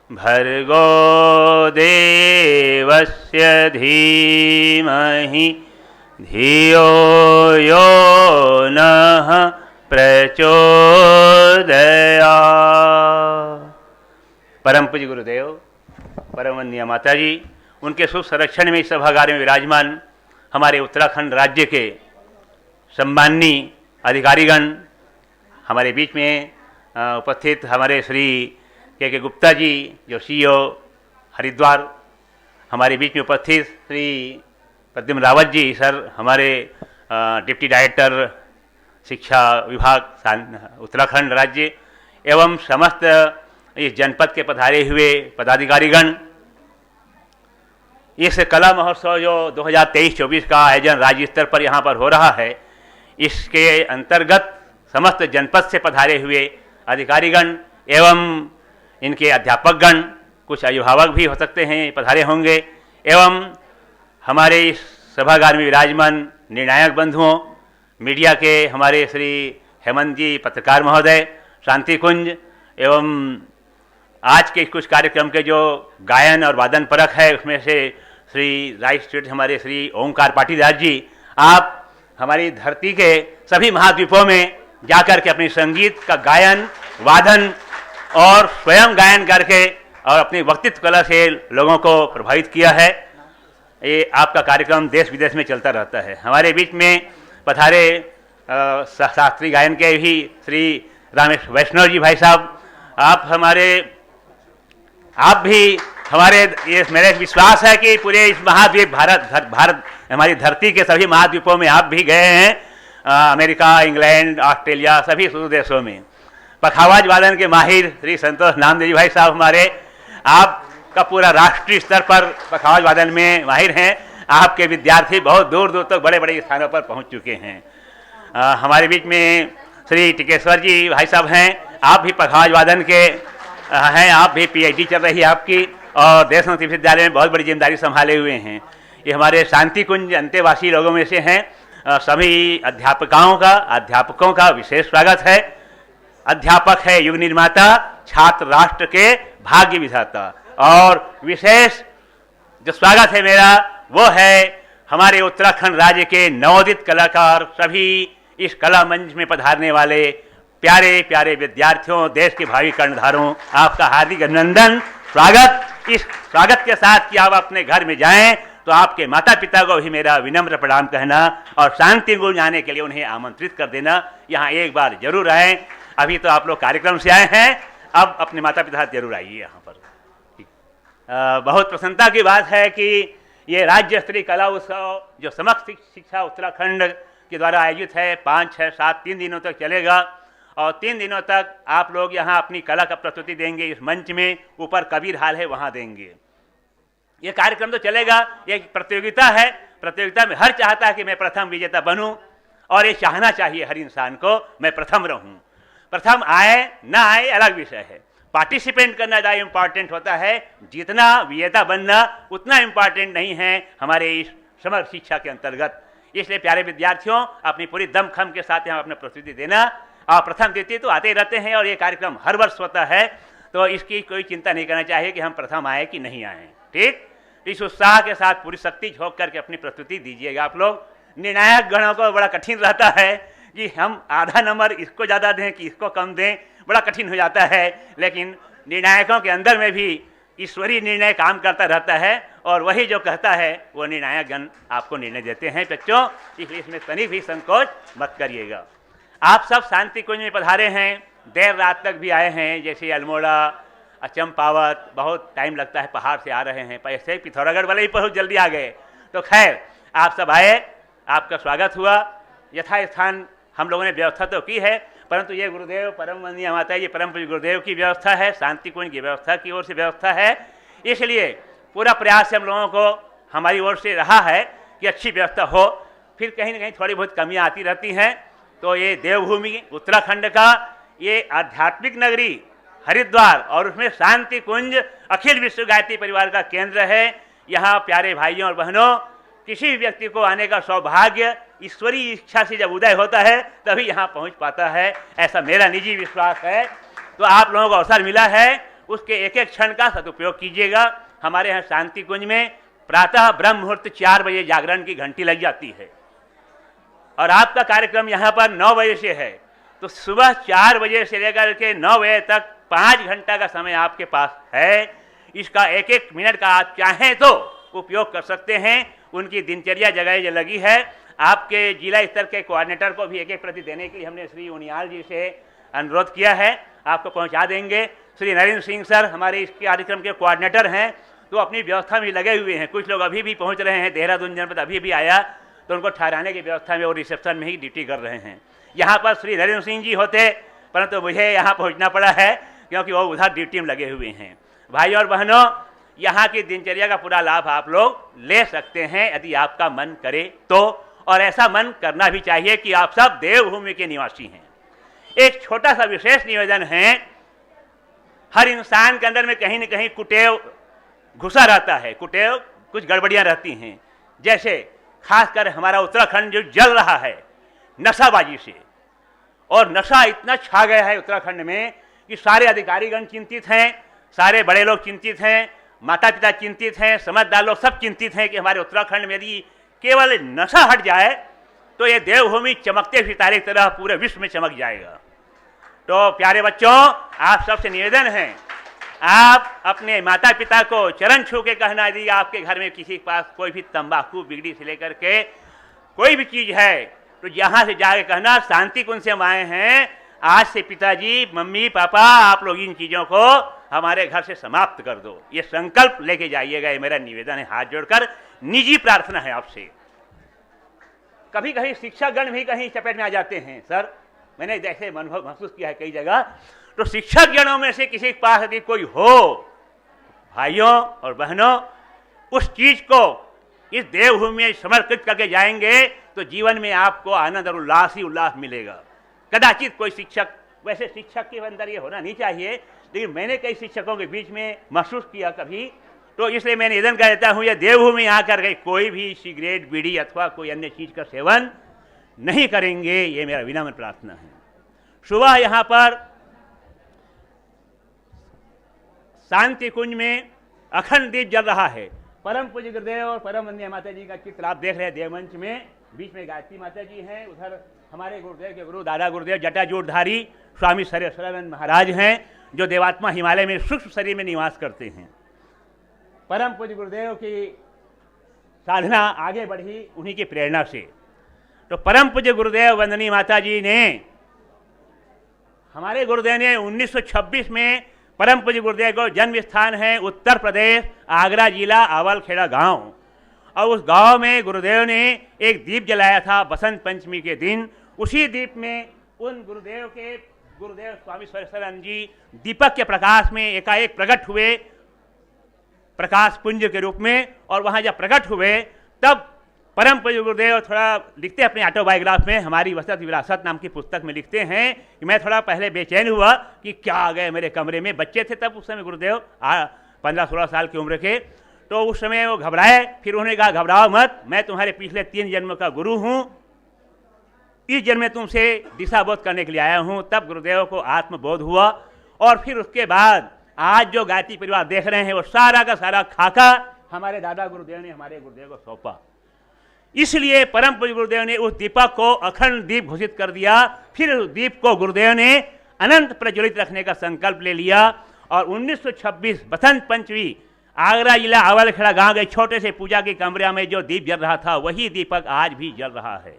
भर्गो देवस्य धीमहि धियो यो नः प्रचोदयात्। परम पूज्य गुरुदेव, परम वंदनीय माता जी, उनके शुभ संरक्षण में इस सभागार में विराजमान हमारे उत्तराखंड राज्य के सम्माननीय अधिकारीगण, हमारे बीच में उपस्थित हमारे श्री के गुप्ता जी जो CEO हरिद्वार, हमारे बीच में उपस्थित श्री प्रद्युम्न रावत जी सर, हमारे डिप्टी डायरेक्टर शिक्षा विभाग उत्तराखंड राज्य, एवं समस्त इस जनपद के पधारे हुए पदाधिकारीगण, इस कला महोत्सव जो 2023-24 का आयोजन राज्य स्तर पर यहाँ पर हो रहा है, इसके अंतर्गत समस्त जनपद से पधारे हुए अधिकारीगण एवं इनके अध्यापकगण, कुछ अभिभावक भी हो सकते हैं पधारे होंगे, एवं हमारे इस सभागार में विराजमान निर्णायक बंधुओं, मीडिया के हमारे श्री हेमंत जी पत्रकार महोदय, शांति कुंज, एवं आज के कुछ कार्यक्रम के जो गायन और वादन परख है उसमें से श्री राइट स्टेट हमारे श्री ओंकार पाटीदार जी, आप हमारी धरती के सभी महाद्वीपों में जाकर के अपनी संगीत का गायन, वादन और स्वयं गायन करके और अपनी वक्तित्व कला से लोगों को प्रभावित किया है। ये आपका कार्यक्रम देश विदेश में चलता रहता है। हमारे बीच में पधारे शास्त्रीय गायन के भी श्री रामेश वैष्णव जी भाई साहब, आप भी हमारे, ये मेरा विश्वास है कि पूरे इस महाद्वीप भारत हमारी धरती के सभी महाद्वीपों में आप भी गए हैं, अमेरिका, इंग्लैंड, ऑस्ट्रेलिया, सभी सुदूर देशों में। पखावाज वादन के माहिर श्री संतोष नामदेव भाई साहब हमारे, आपका पूरा राष्ट्रीय स्तर पर पखावाज वादन में माहिर हैं। आपके विद्यार्थी बहुत दूर दूर तक बड़े बड़े स्थानों पर पहुंच चुके हैं। हमारे बीच में श्री टिकेश्वर जी भाई साहब हैं, आप भी पखावाज वादन के हैं, आप भी पीएचडी चल रही है आपकी और देशमुख विश्वविद्यालय में बहुत बड़ी जिम्मेदारी संभाले हुए हैं। ये हमारे शांति कुंज अंतेवासी लोगों में से हैं। सभी अध्यापकों का विशेष स्वागत है। अध्यापक है युग निर्माता, छात्र राष्ट्र के भाग्य विधाता। और विशेष जो स्वागत है मेरा वो है हमारे उत्तराखंड राज्य के नवोदित कलाकार, सभी इस कला मंच में पधारने वाले प्यारे प्यारे विद्यार्थियों, देश के भावी कर्णधारों, आपका हार्दिक अभिनंदन, स्वागत। इस स्वागत के साथ कि आप अपने घर में जाएं तो आपके माता पिता को भी मेरा विनम्र प्रणाम कहना और शांति कुंज आने के लिए उन्हें आमंत्रित कर देना। यहाँ एक बार जरूर आएं। अभी तो आप लोग कार्यक्रम से आए हैं, अब अपने माता पिता जरूर आइए यहाँ पर। बहुत प्रसन्नता की बात है कि ये राज्य स्तरीय कला उत्सव जो समग्र शिक्षा उत्तराखंड के द्वारा आयोजित है, 5, 6, 7 3 दिनों तक चलेगा और 3 दिनों तक आप लोग यहाँ अपनी कला का प्रस्तुति देंगे। इस मंच में ऊपर कबीर हाल है, वहाँ देंगे। ये कार्यक्रम तो चलेगा, ये प्रतियोगिता है। प्रतियोगिता में हर चाहता है कि मैं प्रथम विजेता बनूं और ये चाहना चाहिए हर इंसान को मैं प्रथम रहूं। प्रथम आए ना आए अलग विषय है, पार्टिसिपेंट करना ज़्यादा इम्पॉर्टेंट होता है। जितना विजेता बनना उतना इम्पॉर्टेंट नहीं है हमारे इस समग्र शिक्षा के अंतर्गत। इसलिए प्यारे विद्यार्थियों, अपनी पूरी दमखम के साथ यहाँ अपना प्रस्तुति देना। और प्रथम द्वितीय तो आते ही रहते हैं और ये कार्यक्रम हर वर्ष होता है, तो इसकी कोई चिंता नहीं करना चाहिए कि हम प्रथम आए कि नहीं आए। ठीक, इस उत्साह के साथ पूरी शक्ति झोंक करके अपनी प्रस्तुति दीजिएगा। आप लोग निर्णायक गणों को बड़ा कठिन रहता है कि हम आधा नंबर इसको ज़्यादा दें कि इसको कम दें, बड़ा कठिन हो जाता है। लेकिन निर्णायकों के अंदर में भी ईश्वरीय निर्णय काम करता रहता है और वही जो कहता है वो निर्णायक गण आपको निर्णय देते हैं बच्चों। इसलिए इसमें तनिक भी संकोच मत करिएगा। आप सब शांति कुंज में पधारे हैं, देर रात तक भी आए हैं, जैसे अल्मोड़ा, चंपावत, बहुत टाइम लगता है, पहाड़ से आ रहे हैं। पैसे पिथौरागढ़ वाले ही बहुत जल्दी आ गए। तो खैर आप सब आए, आपका स्वागत हुआ। यथास्थान हम लोगों ने व्यवस्था तो की है, परंतु ये गुरुदेव परम वंदनीय माता, ये परम पूज्य गुरुदेव की व्यवस्था है, शांति कुंज की व्यवस्था की ओर से व्यवस्था है। इसलिए पूरा प्रयास हम लोगों को हमारी ओर से रहा है कि अच्छी व्यवस्था हो। फिर कहीं ना कहीं थोड़ी बहुत कमियां आती रहती हैं। तो ये देवभूमि उत्तराखंड का ये आध्यात्मिक नगरी हरिद्वार और उसमें शांति कुंज अखिल विश्व गायत्री परिवार का केंद्र है। यहाँ प्यारे भाइयों और बहनों, किसी भी व्यक्ति को आने का सौभाग्य ईश्वरीय इच्छा से जब उदय होता है तभी यहाँ पहुँच पाता है, ऐसा मेरा निजी विश्वास है। तो आप लोगों को अवसर मिला है, उसके एक एक क्षण का सदुपयोग कीजिएगा। हमारे यहाँ शांति कुंज में प्रातः ब्रह्म मुहूर्त 4 बजे जागरण की घंटी लग जाती है और आपका कार्यक्रम यहाँ पर 9 बजे से है। तो सुबह 4 बजे से लेकर के 9 बजे तक 5 घंटा का समय आपके पास है। इसका एक एक मिनट का आप चाहें तो उपयोग कर सकते हैं। उनकी दिनचर्या जगह लगी है। आपके जिला स्तर के कोऑर्डिनेटर को भी एक एक प्रति देने के लिए हमने श्री उनियाल जी से अनुरोध किया है, आपको पहुंचा देंगे। श्री नरेंद्र सिंह सर हमारे इस कार्यक्रम के कोऑर्डिनेटर हैं, तो अपनी व्यवस्था में लगे हुए हैं। कुछ लोग अभी भी पहुंच रहे हैं, देहरादून जनपद अभी भी आया, तो उनको ठहराने की व्यवस्था में और रिसेप्शन में ही ड्यूटी कर रहे हैं। यहाँ पर श्री नरेंद्र सिंह जी होते, परंतु मुझे यहाँ पहुँचना पड़ा है क्योंकि वो उधर ड्यूटी में लगे हुए हैं। भाइयों और बहनों, यहाँ की दिनचर्या का पूरा लाभ आप लोग ले सकते हैं यदि आपका मन करे तो, और ऐसा मन करना भी चाहिए कि आप सब देवभूमि के निवासी हैं। एक छोटा सा विशेष निवेदन है, हर इंसान के अंदर में कहीं न कहीं कुटेव घुसा रहता है, कुटेव कुछ गड़बड़ियाँ रहती हैं। जैसे खासकर हमारा उत्तराखंड जो जल रहा है नशाबाजी से, और नशा इतना छा गया है उत्तराखंड में कि सारे अधिकारीगण चिंतित हैं, सारे बड़े लोग चिंतित हैं, माता पिता चिंतित हैं, समझदार लोग सब चिंतित हैं कि हमारे उत्तराखंड में यदि केवल नशा हट जाए तो ये देवभूमि चमकते सितारे की तरह पूरे विश्व में चमक जाएगा। तो प्यारे बच्चों, आप सबसे निवेदन है, आप अपने माता पिता को चरण छू के कहना, यदि आपके घर में किसी के पास कोई भी तंबाकू बिगड़ी से लेकर के कोई भी चीज़ है तो यहाँ से जाके कहना शांति कुंज से हम आए हैं, आज से पिताजी मम्मी पापा आप लोग इन चीज़ों को हमारे घर से समाप्त कर दो। ये संकल्प लेके जाइएगा, ये मेरा निवेदन है, हाथ जोड़कर निजी प्रार्थना है आपसे। कभी कभी शिक्षकगण भी कहीं चपेट में आ जाते हैं सर, मैंने जैसे अनुभव महसूस किया है कई जगह। तो शिक्षकगणों में से किसी के पास यदि कोई हो, भाइयों और बहनों, उस चीज को इस देवभूमि में समर्पित करके जाएंगे तो जीवन में आपको आनंद और उल्लास ही उल्लास मिलेगा। कदाचित कोई शिक्षक, वैसे शिक्षक के अंदर ये होना नहीं चाहिए, लेकिन मैंने कई शिक्षकों के बीच में महसूस किया कभी, तो इसलिए मैं निवेदन कर देता हूँ, यह देवभूमि आकर के कोई भी सिगरेट, बीड़ी अथवा कोई अन्य चीज़ का सेवन नहीं करेंगे, ये मेरा विनम्र प्रार्थना है। सुबह यहाँ पर शांति कुंज में अखंड दीप जल रहा है। परम पूज्य गुरुदेव और परम वंदनीय माता जी का चित्र आप देख रहे हैं देवमंच में, बीच में गायत्री माता जी हैं, उधर हमारे गुरुदेव के गुरु दादा गुरुदेव जटाजूटधारी स्वामी सर्वेश्वरानंद महाराज हैं, जो देवात्मा हिमालय में सूक्ष्म शरीर में निवास करते हैं। परम पूज्य गुरुदेव की साधना आगे बढ़ी उन्हीं की प्रेरणा से। तो परम पूज्य गुरुदेव वंदनीय माता जी ने, हमारे गुरुदेव ने 1926 में परम पूज्य गुरुदेव को जन्म स्थान है उत्तर प्रदेश, आगरा जिला, आवलखेड़ा गांव, और उस गांव में गुरुदेव ने एक दीप जलाया था बसंत पंचमी के दिन। उसी दीप में उन गुरुदेव स्वामी सर्वेश्वरानंद जी दीपक के प्रकाश में एकाएक प्रकट हुए, प्रकाश पुंज के रूप में। और वहाँ जब प्रकट हुए तब परम पूज्य गुरुदेव थोड़ा लिखते हैं अपने ऑटोबायोग्राफ में, हमारी वसत विरासत नाम की पुस्तक में लिखते हैं कि मैं थोड़ा पहले बेचैन हुआ कि क्या आ गए मेरे कमरे में। बच्चे थे तब उस समय गुरुदेव 15-16 साल की उम्र के, तो उस समय वो घबराए। फिर उन्होंने कहा घबराओ मत, मैं तुम्हारे पिछले 3 जन्म का गुरु हूँ, इस जन्म में तुमसे दिशा बोध करने के लिए आया हूँ। तब गुरुदेव को आत्मबोध हुआ। और फिर उसके बाद आज जो गायत्री परिवार देख रहे हैं वो सारा का सारा खाका हमारे दादा गुरुदेव ने हमारे गुरुदेव को सौंपा। इसलिए परम पूज्य गुरुदेव ने उस दीपक को अखंड दीप घोषित कर दिया। फिर उस दीप को गुरुदेव ने अनंत प्रज्वलित रखने का संकल्प ले लिया। और 1926 बसंत पंचमी आगरा जिला आवलखेड़ा गांव के छोटे से पूजा के कमरे में जो दीप जल रहा था, वही दीपक आज भी जल रहा है।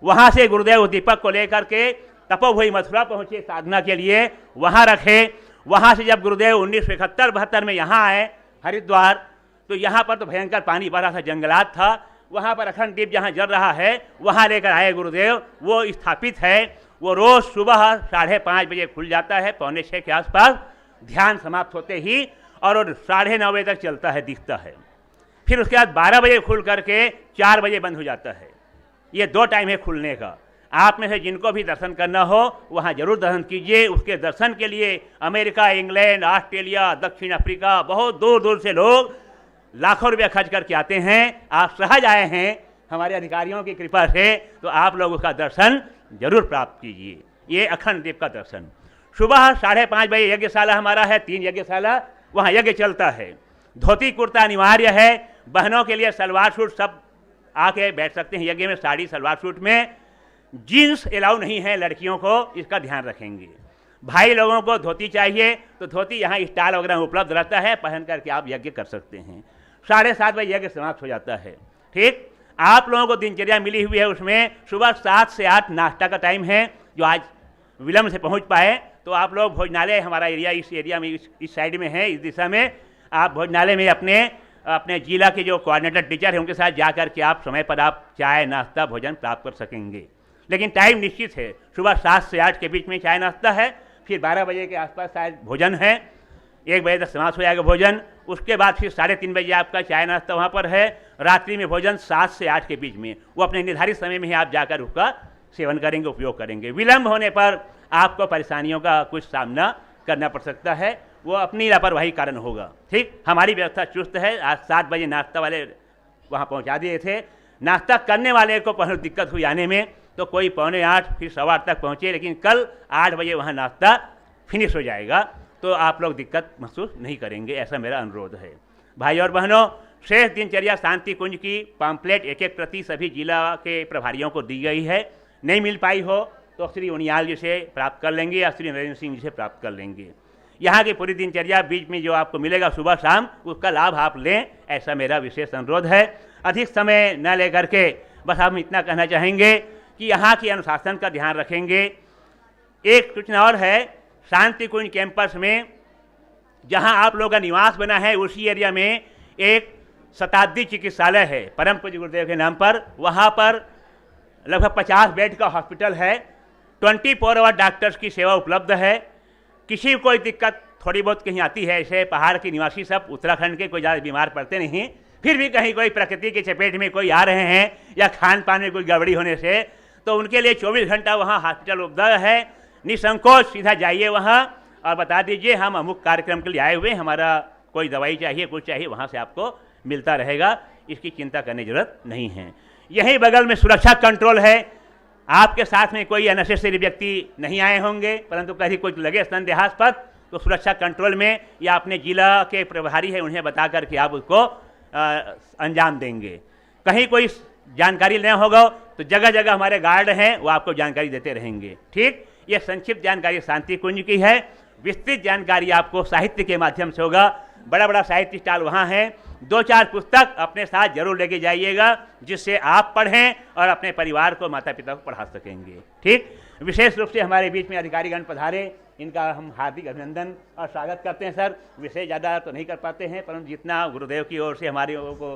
वहाँ से गुरुदेव उस दीपक को लेकर के तपोभूमि मथुरा पहुँचे साधना के लिए, वहाँ रखे। वहाँ से जब गुरुदेव 1971-72 में यहाँ आए हरिद्वार, तो यहाँ पर तो भयंकर पानी भरा था, जंगलात था। वहाँ पर अखंड दीप जहाँ जल रहा है वहाँ लेकर आए गुरुदेव, वो स्थापित है। वो रोज़ सुबह 5:30 बजे खुल जाता है, 5:45 के आसपास ध्यान समाप्त होते ही, और 9:30 बजे तक चलता है, दिखता है। फिर उसके बाद 12 बजे खुल करके 4 बजे बंद हो जाता है। ये 2 टाइम है खुलने का। आप में से जिनको भी दर्शन करना हो वहाँ जरूर दर्शन कीजिए। उसके दर्शन के लिए अमेरिका, इंग्लैंड, ऑस्ट्रेलिया, दक्षिण अफ्रीका, बहुत दूर दूर से लोग लाखों रुपया खर्च करके आते हैं। आप सहज आए हैं हमारे अधिकारियों की कृपा से, तो आप लोग उसका दर्शन जरूर प्राप्त कीजिए। ये अखंड दीप का दर्शन। सुबह 5:30 बजे यज्ञशाला हमारा है, 3 यज्ञशाला, वहाँ यज्ञ चलता है। धोती कुर्ता अनिवार्य है। बहनों के लिए सलवार सूट, सब आके बैठ सकते हैं यज्ञ में साड़ी सलवार सूट में। जीन्स अलाउ नहीं है लड़कियों को, इसका ध्यान रखेंगे। भाई लोगों को धोती चाहिए, तो धोती यहाँ स्टाल वगैरह उपलब्ध रहता है, पहन करके आप यज्ञ कर सकते हैं। 7:30 बजे यज्ञ समाप्त हो जाता है। ठीक, आप लोगों को दिनचर्या मिली हुई है, उसमें सुबह 7 से 8 नाश्ता का टाइम है। जो आज विलम्ब से पहुंच पाए तो आप लोग भोजनालय, हमारा एरिया इस एरिया में इस साइड में है, इस दिशा में, आप भोजनालय में अपने जिला के जो कोऑर्डिनेटर टीचर हैं उनके साथ जा कर के आप समय पर आप चाय नाश्ता भोजन प्राप्त कर सकेंगे। लेकिन टाइम निश्चित है, सुबह 7 से 8 के बीच में चाय नाश्ता है, फिर 12 बजे के आसपास शायद भोजन है, 1 बजे तक समाप्त हो जाएगा भोजन। उसके बाद फिर 3:30 बजे आपका चाय नाश्ता वहाँ पर है। रात्रि में भोजन 7 से 8 के बीच में, वो अपने निर्धारित समय में ही आप जाकर उसका सेवन करेंगे, उपयोग करेंगे। विलम्ब होने पर आपको परेशानियों का कुछ सामना करना पड़ सकता है, वो अपनी लापरवाही कारण होगा। ठीक, हमारी व्यवस्था चुस्त है। आज 7 बजे नाश्ता वाले वहाँ पहुँचा दिए थे। नाश्ता करने वाले को पहले दिक्कत हुई आने में, तो कोई 7:45 फिर 8:15 तक पहुँचे, लेकिन कल 8 बजे वहाँ नाश्ता फिनिश हो जाएगा, तो आप लोग दिक्कत महसूस नहीं करेंगे, ऐसा मेरा अनुरोध है। भाई और बहनों, शेष दिनचर्या शांति कुंज की पाम्पलेट 1-1 प्रति सभी जिला के प्रभारियों को दी गई है। नहीं मिल पाई हो तो श्री उनियाल जी से प्राप्त कर लेंगे या श्री नरेंद्र सिंह जी से प्राप्त कर लेंगे। यहाँ की पूरी दिनचर्या बीच में जो आपको मिलेगा सुबह शाम, उसका लाभ आप लें, ऐसा मेरा विशेष अनुरोध है। अधिक समय न लेकर के बस हम इतना कहना चाहेंगे कि यहाँ की अनुशासन का ध्यान रखेंगे। एक सूचना और है, शांति कुंज कैंपस में जहाँ आप लोगों का निवास बना है उसी एरिया में एक शताब्दी चिकित्सालय है परम पूज्य गुरुदेव के नाम पर। वहाँ पर लगभग 50 बेड का हॉस्पिटल है। 24 आवर डॉक्टर्स की सेवा उपलब्ध है। किसी को कोई दिक्कत थोड़ी बहुत कहीं आती है, ऐसे पहाड़ के निवासी सब उत्तराखंड के कोई ज़्यादा बीमार पड़ते नहीं, फिर भी कहीं कोई प्रकृति की चपेट में कोई आ रहे हैं या खान पान में कोई गड़बड़ी होने से, तो उनके लिए 24 घंटा वहाँ हॉस्पिटल उपलब्ध है। निसंकोच सीधा जाइए वहाँ और बता दीजिए हम अमुक कार्यक्रम के लिए आए हुए हैं, हमारा कोई दवाई चाहिए, कुछ चाहिए, वहाँ से आपको मिलता रहेगा, इसकी चिंता करने की जरूरत नहीं है। यहीं बगल में सुरक्षा कंट्रोल है, आपके साथ में कोई अननेसेसरी व्यक्ति नहीं आए होंगे, परंतु कहीं कुछ लगे संदेहास्पद तो सुरक्षा कंट्रोल में या अपने जिला के प्रभारी है उन्हें बता करके आप उसको अंजाम देंगे। कहीं कोई जानकारी लेना होगा तो जगह जगह हमारे गार्ड हैं, वो आपको जानकारी देते रहेंगे। ठीक, ये संक्षिप्त जानकारी शांति कुंज की है। विस्तृत जानकारी आपको साहित्य के माध्यम से होगा। बड़ा बड़ा साहित्य स्टॉल वहाँ है। 2-4 पुस्तक अपने साथ जरूर लेके जाइएगा, जिससे आप पढ़ें और अपने परिवार को, माता पिता को पढ़ा सकेंगे। ठीक, विशेष रूप से हमारे बीच में अधिकारीगण पधारे, इनका हम हार्दिक अभिनंदन और स्वागत करते हैं। सर, विषय ज़्यादा तो नहीं कर पाते हैं, परंतु जितना गुरुदेव की ओर से हमारे लोगों को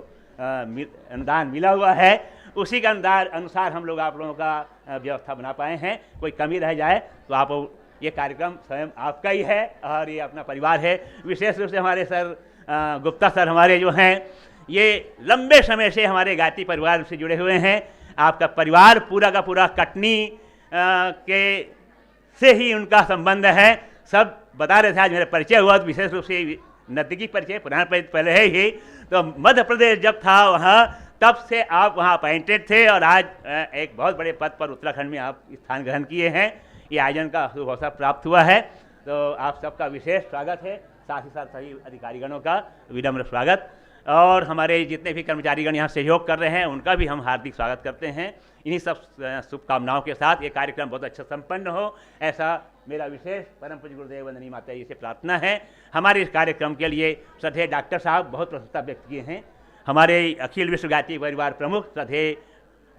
अनुदान मिला हुआ है, उसी के अनुसार हम लोग आप लोगों का व्यवस्था बना पाए हैं। कोई कमी रह जाए तो आप, ये कार्यक्रम स्वयं आपका ही है और ये अपना परिवार है। विशेष रूप से हमारे सर गुप्ता सर हमारे जो हैं, ये लंबे समय से हमारे गायत्री परिवार से जुड़े हुए हैं। आपका परिवार पूरा का पूरा कटनी के से ही उनका संबंध है। सब बता रहे थे, आज मेरा परिचय हुआ तो विशेष रूप से नज़दीकी परिचय, पुराना परिचय पहले है ही। तो मध्य प्रदेश जब था वहाँ, तब से आप वहाँ अपॉइंटेड थे और आज एक बहुत बड़े पद पर उत्तराखंड में आप स्थान ग्रहण किए हैं। ये आयोजन का शुभ अवसर प्राप्त हुआ है, तो आप सबका विशेष स्वागत है। साथ ही साथ सभी अधिकारीगणों का विनम्र स्वागत, और हमारे जितने भी कर्मचारीगण यहाँ सहयोग कर रहे हैं उनका भी हम हार्दिक स्वागत करते हैं। इन्हीं सब शुभकामनाओं के साथ ये कार्यक्रम बहुत अच्छा संपन्न हो, ऐसा मेरा विशेष परम पूज्य गुरुदेव वंदनीय माता जी से प्रार्थना है। हमारे इस कार्यक्रम के लिए श्रद्धेय डॉक्टर साहब बहुत प्रसन्नता व्यक्त किए हैं। हमारे अखिल विश्व गायत्री परिवार प्रमुख श्रद्धेय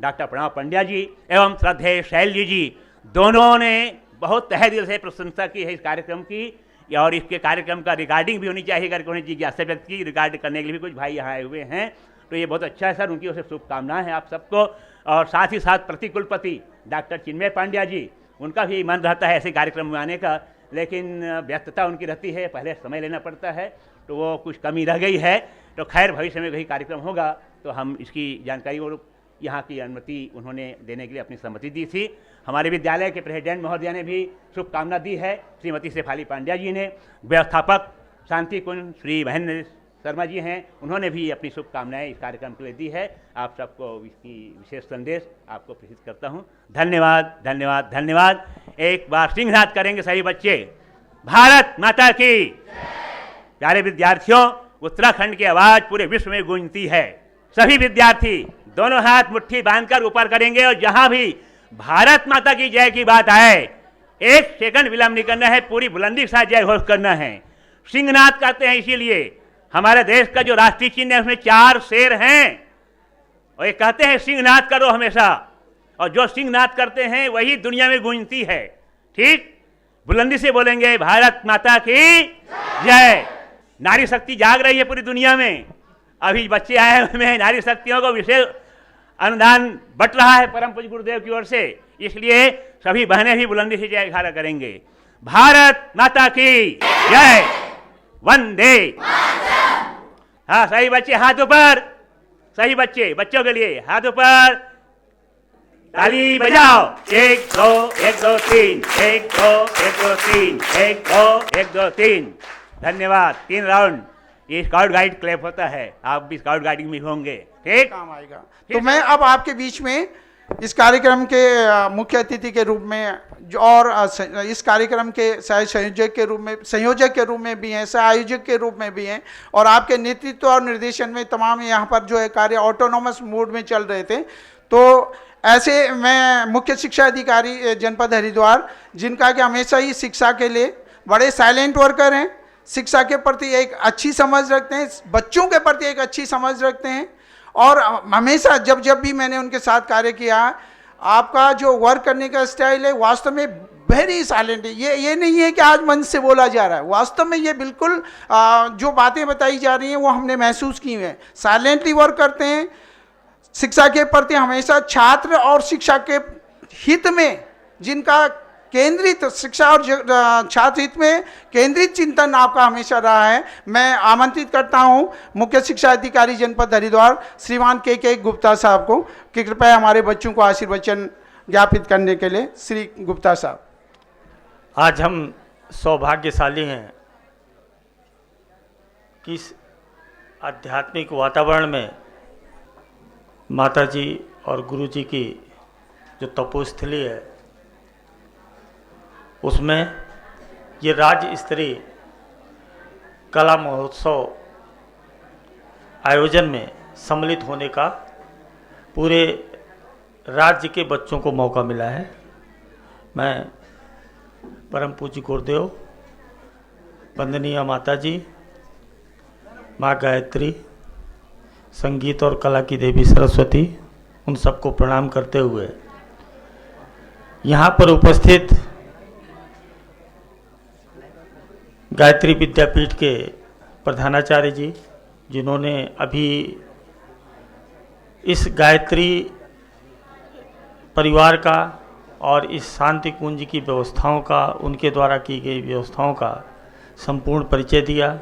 डॉक्टर प्रणव पंड्या जी एवं श्रद्धेय शैलजी जी, दोनों ने बहुत तहे दिल से प्रशंसा की है इस कार्यक्रम की, और इसके कार्यक्रम का रिकॉर्डिंग भी होनी चाहिए करके उन्हें जिज्ञासा व्यक्त की। रिकॉर्ड करने के लिए भी कुछ भाई यहाँ आए हुए हैं, तो ये बहुत अच्छा है सर, उनकी ओर से शुभकामनाएं हैं आप सबको। और साथ ही साथ प्रतिकुलपति डॉक्टर चिन्मय पांड्या जी, उनका भी मन रहता है ऐसे कार्यक्रम में आने का, लेकिन व्यस्तता उनकी रहती है, पहले समय लेना पड़ता है, तो वो कुछ कमी रह गई है। तो खैर भविष्य में कहीं कार्यक्रम होगा तो हम इसकी जानकारी, और यहाँ की अनुमति उन्होंने देने के लिए अपनी सहमति दी थी। हमारे विद्यालय के प्रेसिडेंट महोदया ने भी शुभकामना दी है, श्रीमती शेफाली पांड्या जी ने। व्यवस्थापक शांति कुंज श्री महेंद्र शर्मा जी हैं, उन्होंने भी अपनी शुभकामनाएं इस कार्यक्रम के लिए दी है। आप सबको इसकी विशेष संदेश आपको प्रेषित करता हूँ। धन्यवाद, धन्यवाद, धन्यवाद। एक बार सिंहनाद करेंगे सभी बच्चे, भारत माता की। प्यारे विद्यार्थियों, उत्तराखंड की आवाज़ पूरे विश्व में गूंजती है। सभी विद्यार्थी दोनों हाथ मुट्ठी बांधकर ऊपर करेंगे, और जहां भी भारत माता की जय की बात आए, 1 सेकंड विलंब नहीं करना है, पूरी बुलंदी के साथ जय घोष करना है। सिंहनाद करते हैं, इसीलिए हमारे देश का जो राष्ट्रीय चिन्ह है उसमें 4 शेर हैं, और ये कहते हैं सिंहनाद करो हमेशा, और जो सिंहनाद करते हैं वही दुनिया में गूंजती है। ठीक, बुलंदी से बोलेंगे, भारत माता की जय। नारी शक्ति जाग रही है पूरी दुनिया में। अभी बच्चे आए हुए हैं, नारी शक्तियों को विशेष अनुदान बट रहा है परम पूज्य गुरुदेव की ओर से, इसलिए सभी बहनें भी बुलंदी से जयकारा करेंगे। भारत माता की जय, वंदे। हाँ, सही बच्चे हाथ ऊपर, सही बच्चे, बच्चों के लिए हाथ ऊपर, ताली बजाओ। 1 2 1 2 3, 1 2 1 2 3, 1 2 1 2 3। धन्यवाद। 3 राउंड ये स्काउट गाइड क्लैप होता है, आप भी स्काउट गाइडिंग में होंगे। ठीक, काम आएगा। तो मैं अब आपके बीच में इस कार्यक्रम के मुख्य अतिथि के रूप में और इस कार्यक्रम के संयोजक के रूप में भी हैं, सह आयोजक के रूप में भी हैं, और आपके नेतृत्व और निर्देशन में तमाम यहाँ पर जो है कार्य ऑटोनोमस मोड में चल रहे थे। तो ऐसे मैं मुख्य शिक्षा अधिकारी जनपद हरिद्वार, जिनका कि हमेशा ही शिक्षा के लिए बड़े साइलेंट वर्कर हैं, शिक्षा के प्रति एक अच्छी समझ रखते हैं, बच्चों के प्रति एक अच्छी समझ रखते हैं, और हमेशा जब जब भी मैंने उनके साथ कार्य किया, आपका जो वर्क करने का स्टाइल है वास्तव में वेरी साइलेंट है। ये नहीं है कि आज मंच से बोला जा रहा है, वास्तव में ये बिल्कुल जो बातें बताई जा रही हैं वो हमने महसूस की हैं। साइलेंटली वर्क करते हैं, शिक्षा के प्रति हमेशा छात्र और शिक्षा के हित में, जिनका केंद्रित शिक्षा और छात्र हित में केंद्रित चिंतन आपका हमेशा रहा है। मैं आमंत्रित करता हूं मुख्य शिक्षा अधिकारी जनपद हरिद्वार श्रीमान के गुप्ता साहब को कि कृपया हमारे बच्चों को आशीर्वचन ज्ञापित करने के लिए। श्री गुप्ता साहब। आज हम सौभाग्यशाली हैं कि इस आध्यात्मिक वातावरण में माता जी और गुरु जी की जो तपोस्थली है उसमें ये राज्य स्तरीय कला महोत्सव आयोजन में सम्मिलित होने का पूरे राज्य के बच्चों को मौका मिला है। मैं परम पूज्य गुरुदेव, वंदनीय माता जी, माँ गायत्री, संगीत और कला की देवी सरस्वती, उन सबको प्रणाम करते हुए यहाँ पर उपस्थित गायत्री विद्यापीठ के प्रधानाचार्य जी, जिन्होंने अभी इस गायत्री परिवार का और इस शांति कुंज की व्यवस्थाओं का, उनके द्वारा की गई व्यवस्थाओं का संपूर्ण परिचय दिया।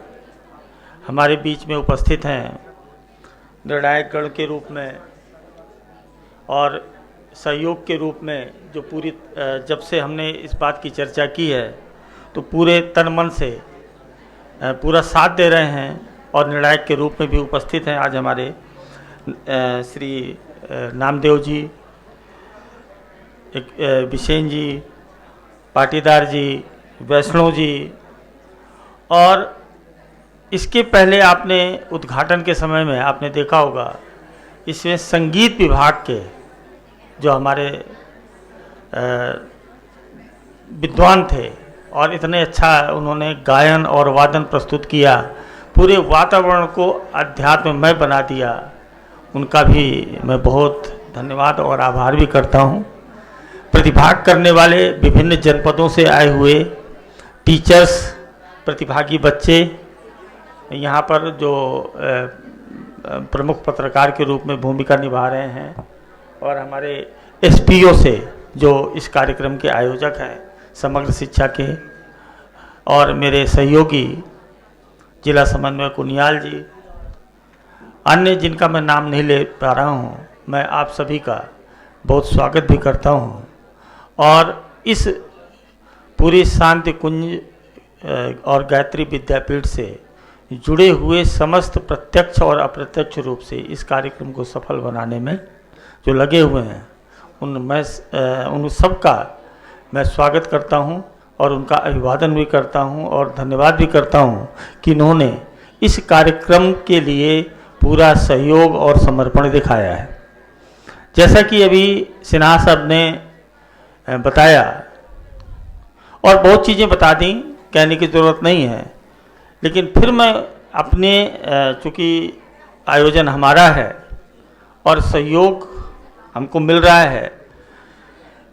हमारे बीच में उपस्थित हैं निर्णायक गण के रूप में और सहयोग के रूप में, जो पूरी जब से हमने इस बात की चर्चा की है तो पूरे तन मन से पूरा साथ दे रहे हैं और निर्णायक के रूप में भी उपस्थित हैं आज हमारे श्री नामदेव जी, बिसेन जी, पाटीदार जी, वैष्णव जी। और इसके पहले आपने उद्घाटन के समय में आपने देखा होगा इसमें संगीत विभाग के जो हमारे विद्वान थे और इतने अच्छा उन्होंने गायन और वादन प्रस्तुत किया, पूरे वातावरण को अध्यात्ममय बना दिया। उनका भी मैं बहुत धन्यवाद और आभार भी करता हूँ। प्रतिभाग करने वाले विभिन्न जनपदों से आए हुए टीचर्स, प्रतिभागी बच्चे, यहाँ पर जो प्रमुख पत्रकार के रूप में भूमिका निभा रहे हैं, और हमारे एसपीओ से जो इस कार्यक्रम के आयोजक हैं समग्र शिक्षा के, और मेरे सहयोगी जिला समन्वय कुनियाल जी, अन्य जिनका मैं नाम नहीं ले पा रहा हूँ, मैं आप सभी का बहुत स्वागत भी करता हूँ। और इस पूरी शांति कुंज और गायत्री विद्यापीठ से जुड़े हुए समस्त प्रत्यक्ष और अप्रत्यक्ष रूप से इस कार्यक्रम को सफल बनाने में जो लगे हुए हैं, उन सबका मैं स्वागत करता हूं और उनका अभिवादन भी करता हूं और धन्यवाद भी करता हूं कि इन्होंने इस कार्यक्रम के लिए पूरा सहयोग और समर्पण दिखाया है। जैसा कि अभी सिन्हा साहब ने बताया और बहुत चीज़ें बता दी, कहने की ज़रूरत नहीं है, लेकिन फिर मैं अपने चूँकि आयोजन हमारा है और सहयोग हमको मिल रहा है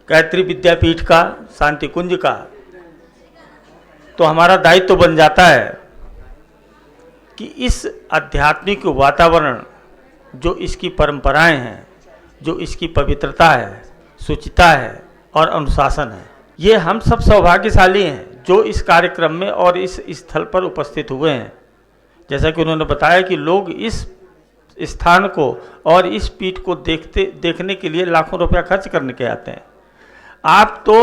गायत्री विद्यापीठ का, शांति कुंज का, तो हमारा दायित्व तो बन जाता है कि इस आध्यात्मिक वातावरण, जो इसकी परंपराएं हैं, जो इसकी पवित्रता है, शुचिता है और अनुशासन है, ये हम सब सौभाग्यशाली हैं जो इस कार्यक्रम में और इस स्थल पर उपस्थित हुए हैं। जैसा कि उन्होंने बताया कि लोग इस स्थान को और इस पीठ को देखने के लिए लाखों रुपया खर्च करने के आते हैं। आप तो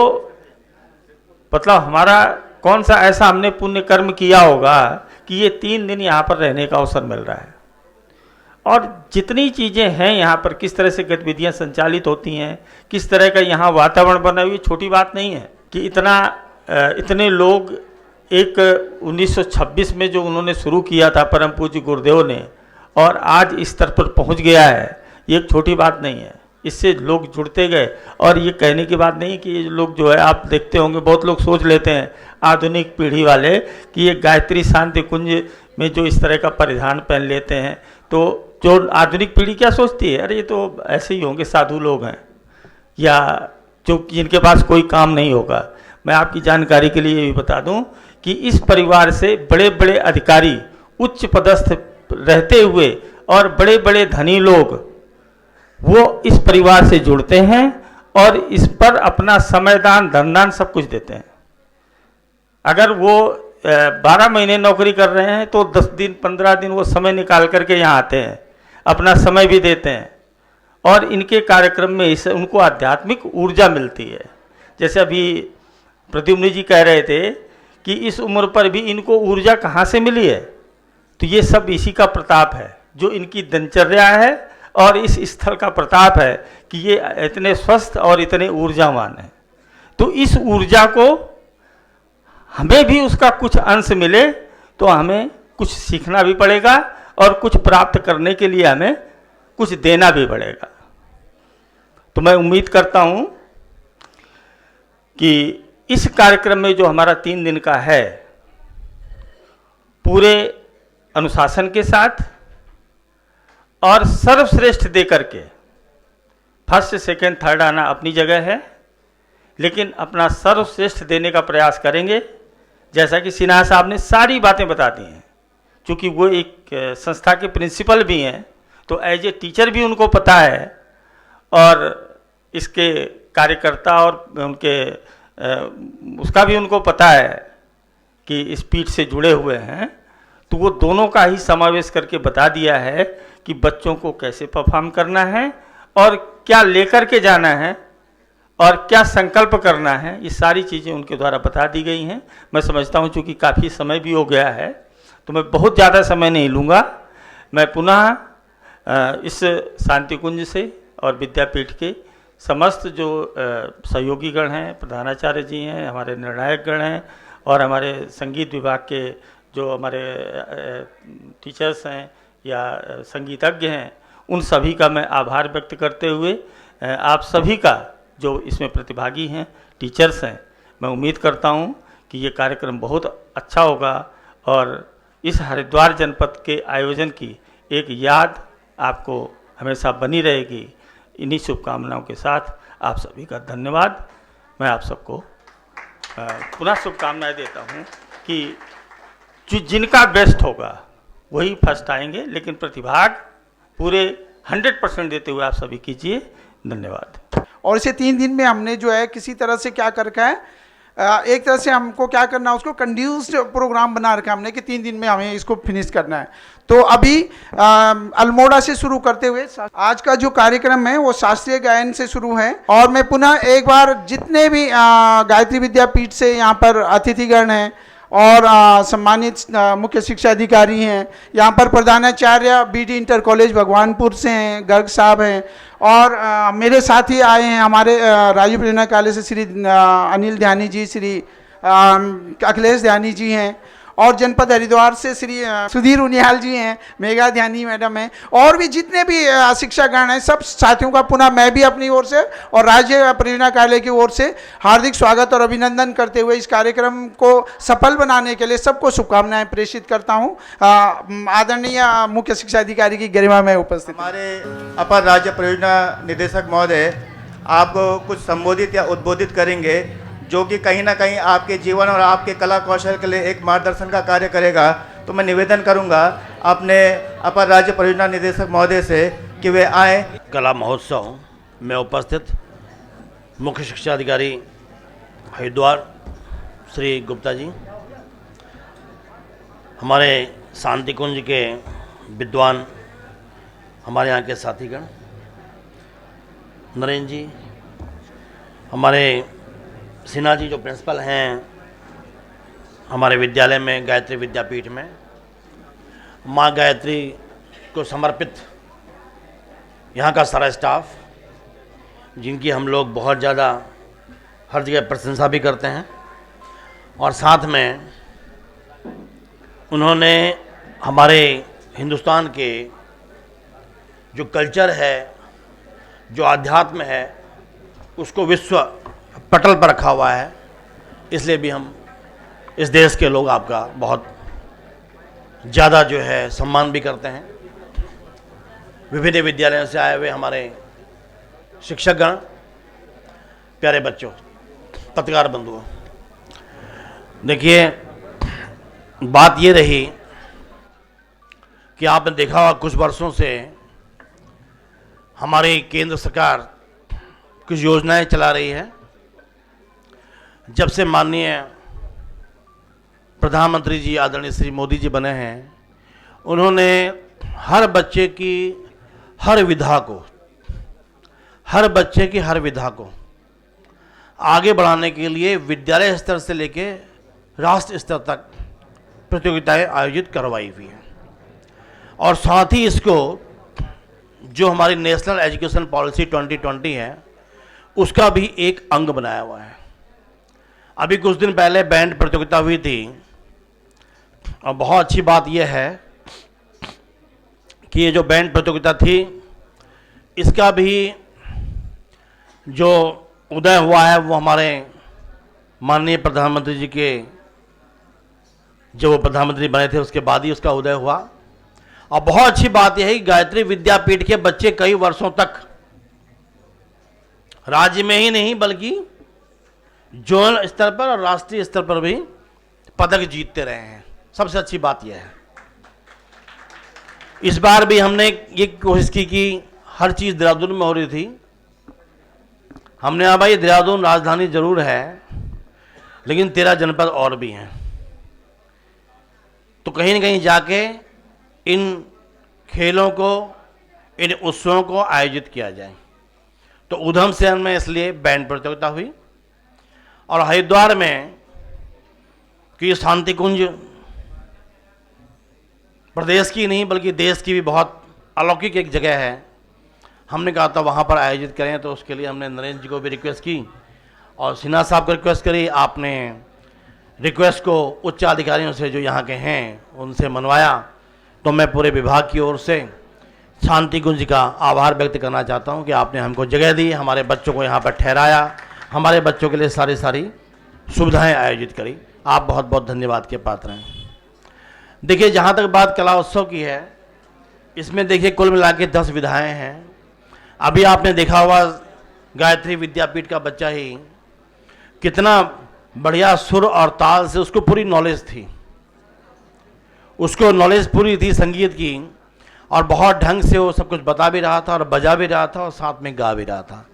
मतलब हमारा कौन सा ऐसा हमने पुण्य कर्म किया होगा कि ये 3 दिन यहाँ पर रहने का अवसर मिल रहा है। और जितनी चीज़ें हैं यहाँ पर, किस तरह से गतिविधियाँ संचालित होती हैं, किस तरह का यहाँ वातावरण बना हुआ, छोटी बात नहीं है कि इतने लोग एक 1926 में जो उन्होंने शुरू किया था परम पूज्य गुरुदेव ने, और आज इस स्तर पर पहुँच गया है, ये एक छोटी बात नहीं है। इससे लोग जुड़ते गए, और ये कहने की बात नहीं कि ये लोग जो है, आप देखते होंगे बहुत लोग सोच लेते हैं आधुनिक पीढ़ी वाले कि ये गायत्री शांति कुंज में जो इस तरह का परिधान पहन लेते हैं, तो जो आधुनिक पीढ़ी क्या सोचती है, अरे ये तो ऐसे ही होंगे, साधु लोग हैं या जो जिनके पास कोई काम नहीं होगा। मैं आपकी जानकारी के लिए ये भी बता दूं कि इस परिवार से बड़े बड़े अधिकारी, उच्च पदस्थ रहते हुए और बड़े बड़े धनी लोग वो इस परिवार से जुड़ते हैं और इस पर अपना समयदान, धनदान सब कुछ देते हैं। अगर वो 12 महीने नौकरी कर रहे हैं तो 10 दिन 15 दिन वो समय निकाल करके यहाँ आते हैं, अपना समय भी देते हैं, और इनके कार्यक्रम में इससे उनको आध्यात्मिक ऊर्जा मिलती है। जैसे अभी प्रद्युम्न जी कह रहे थे कि इस उम्र पर भी इनको ऊर्जा कहाँ से मिली है, तो ये सब इसी का प्रताप है, जो इनकी दिनचर्या है और इस स्थल का प्रताप है कि ये इतने स्वस्थ और इतने ऊर्जावान हैं। तो इस ऊर्जा को हमें भी उसका कुछ अंश मिले तो हमें कुछ सीखना भी पड़ेगा और कुछ प्राप्त करने के लिए हमें कुछ देना भी पड़ेगा। तो मैं उम्मीद करता हूँ कि इस कार्यक्रम में जो हमारा 3 दिन का है, पूरे अनुशासन के साथ और सर्वश्रेष्ठ दे करके, फर्स्ट सेकंड थर्ड आना अपनी जगह है, लेकिन अपना सर्वश्रेष्ठ देने का प्रयास करेंगे। जैसा कि सिन्हा साहब ने सारी बातें बता दी हैं, चूँकि वो एक संस्था के प्रिंसिपल भी हैं, तो एज ए टीचर भी उनको पता है और इसके कार्यकर्ता और उनके उसका भी उनको पता है कि इस पीठ से जुड़े हुए हैं, तो वो दोनों का ही समावेश करके बता दिया है कि बच्चों को कैसे परफॉर्म करना है और क्या लेकर के जाना है और क्या संकल्प करना है। ये सारी चीज़ें उनके द्वारा बता दी गई हैं। मैं समझता हूँ चूँकि काफ़ी समय भी हो गया है, तो मैं बहुत ज़्यादा समय नहीं लूँगा। मैं पुनः इस शांति कुंज से और विद्यापीठ के समस्त जो सहयोगी गण हैं, प्रधानाचार्य जी हैं, हमारे निर्णायक गण हैं और हमारे संगीत विभाग के जो हमारे टीचर्स हैं या संगीतज्ञ हैं, उन सभी का मैं आभार व्यक्त करते हुए आप सभी का जो इसमें प्रतिभागी हैं, टीचर्स हैं, मैं उम्मीद करता हूँ कि ये कार्यक्रम बहुत अच्छा होगा और इस हरिद्वार जनपद के आयोजन की एक याद आपको हमेशा बनी रहेगी। इन्हीं शुभकामनाओं के साथ आप सभी का धन्यवाद। मैं आप सबको पुनः शुभकामनाएं देता हूँ कि जिनका बेस्ट होगा वही फर्स्ट आएंगे, लेकिन प्रतिभाग पूरे 100% देते हुए आप सभी कीजिए। धन्यवाद। और इसे 3 दिन में हमने जो है किसी तरह से क्या कर रखा है, एक तरह से हमको क्या करना है, उसको कंड्यूस्ड प्रोग्राम बना रखा है हमने कि 3 दिन में हमें इसको फिनिश करना है। तो अभी अल्मोड़ा से शुरू करते हुए आज का जो कार्यक्रम है वो शास्त्रीय गायन से शुरू है। और मैं पुनः एक बार जितने भी गायत्री विद्यापीठ से यहाँ पर अतिथिगण हैं और सम्मानित मुख्य शिक्षा अधिकारी हैं, यहाँ पर प्रधानाचार्य बीडी इंटर कॉलेज भगवानपुर से हैं, गर्ग साहब हैं, और मेरे साथ ही आए हैं हमारे राजीव प्रेरणा कॉलेज से श्री अनिल ध्यानी जी, श्री अखिलेश ध्यानी जी हैं, और जनपद हरिद्वार से श्री सुधीर उनियाल जी हैं, मेघा ध्यानी मैडम हैं, और भी जितने भी शिक्षागण हैं, सब साथियों का पुनः मैं भी अपनी ओर से और राज्य परियोजना कार्यालय की ओर से हार्दिक स्वागत और अभिनंदन करते हुए इस कार्यक्रम को सफल बनाने के लिए सबको शुभकामनाएं प्रेषित करता हूं। आदरणीय मुख्य शिक्षा अधिकारी की गरिमा में उपस्थित हमारे अपर राज्य परियोजना निदेशक महोदय आपको कुछ संबोधित या उद्बोधित करेंगे, जो कि कहीं ना कहीं आपके जीवन और आपके कला कौशल के लिए एक मार्गदर्शन का कार्य करेगा। तो मैं निवेदन करूंगा अपने अपर राज्य परियोजना निदेशक महोदय से कि वे आए। कला महोत्सव में उपस्थित मुख्य शिक्षा अधिकारी हरिद्वार श्री गुप्ता जी, हमारे शांति कुंज के विद्वान हमारे यहाँ के साथीगण, नरेंद्र जी, हमारे सिन्हा जी जो प्रिंसिपल हैं हमारे विद्यालय में, गायत्री विद्यापीठ में, माँ गायत्री को समर्पित यहाँ का सारा स्टाफ, जिनकी हम लोग बहुत ज़्यादा हर जगह प्रशंसा भी करते हैं, और साथ में उन्होंने हमारे हिंदुस्तान के जो कल्चर है, जो आध्यात्म है, उसको विश्व पटल पर रखा हुआ है। इसलिए भी हम इस देश के लोग आपका बहुत ज़्यादा जो है सम्मान भी करते हैं। विभिन्न विद्यालयों से आए हुए हमारे शिक्षकगण, प्यारे बच्चों, पत्रकार बंधुओं, देखिए बात ये रही कि आपने देखा होगा कुछ वर्षों से हमारी केंद्र सरकार कुछ योजनाएं चला रही है। जब से माननीय प्रधानमंत्री जी आदरणीय श्री मोदी जी बने हैं, उन्होंने हर बच्चे की हर विधा को आगे बढ़ाने के लिए विद्यालय स्तर से लेके राष्ट्र स्तर तक प्रतियोगिताएं आयोजित करवाई हुई हैं और साथ ही इसको जो हमारी नेशनल एजुकेशन पॉलिसी 2020 है उसका भी एक अंग बनाया हुआ है। अभी कुछ दिन पहले बैंड प्रतियोगिता हुई थी और बहुत अच्छी बात यह है कि ये जो बैंड प्रतियोगिता थी इसका भी जो उदय हुआ है वो हमारे माननीय प्रधानमंत्री जी के जब वो प्रधानमंत्री बने थे उसके बाद ही उसका उदय हुआ। और बहुत अच्छी बात यह है कि गायत्री विद्यापीठ के बच्चे कई वर्षों तक राज्य में ही नहीं बल्कि जोनल स्तर पर और राष्ट्रीय स्तर पर भी पदक जीतते रहे हैं। सबसे अच्छी बात यह है। इस बार भी हमने ये कोशिश की कि हर चीज़ देहरादून में हो रही थी। हमने कहा भाई देहरादून राजधानी जरूर है लेकिन 13 जनपद और भी हैं, तो कहीं न कहीं जाके इन खेलों को, इन उत्सवों को आयोजित किया जाए। तो उधम शहर में इसलिए बैंड प्रतियोगिता हुई और हरिद्वार में कि शांति कुंज प्रदेश की नहीं बल्कि देश की भी बहुत अलौकिक एक जगह है, हमने कहा था वहाँ पर आयोजित करें। तो उसके लिए हमने नरेंद्र जी को भी रिक्वेस्ट की और सिन्हा साहब को रिक्वेस्ट करी। आपने रिक्वेस्ट को उच्च अधिकारियों से जो यहाँ के हैं उनसे मनवाया। तो मैं पूरे विभाग की ओर से शांति कुंज का आभार व्यक्त करना चाहता हूँ कि आपने हमको जगह दी, हमारे बच्चों को यहाँ पर ठहराया, हमारे बच्चों के लिए सारी सुविधाएं आयोजित करी। आप बहुत बहुत धन्यवाद के पात्र हैं। देखिए, जहाँ तक बात कला उत्सव की है, इसमें देखिए कुल मिला के 10 विधाएँ हैं। अभी आपने देखा हुआ गायत्री विद्यापीठ का बच्चा ही कितना बढ़िया सुर और ताल से उसको पूरी नॉलेज थी, उसको नॉलेज पूरी थी संगीत की और बहुत ढंग से वो सब कुछ बता भी रहा था और बजा भी रहा था और साथ में गा भी रहा था।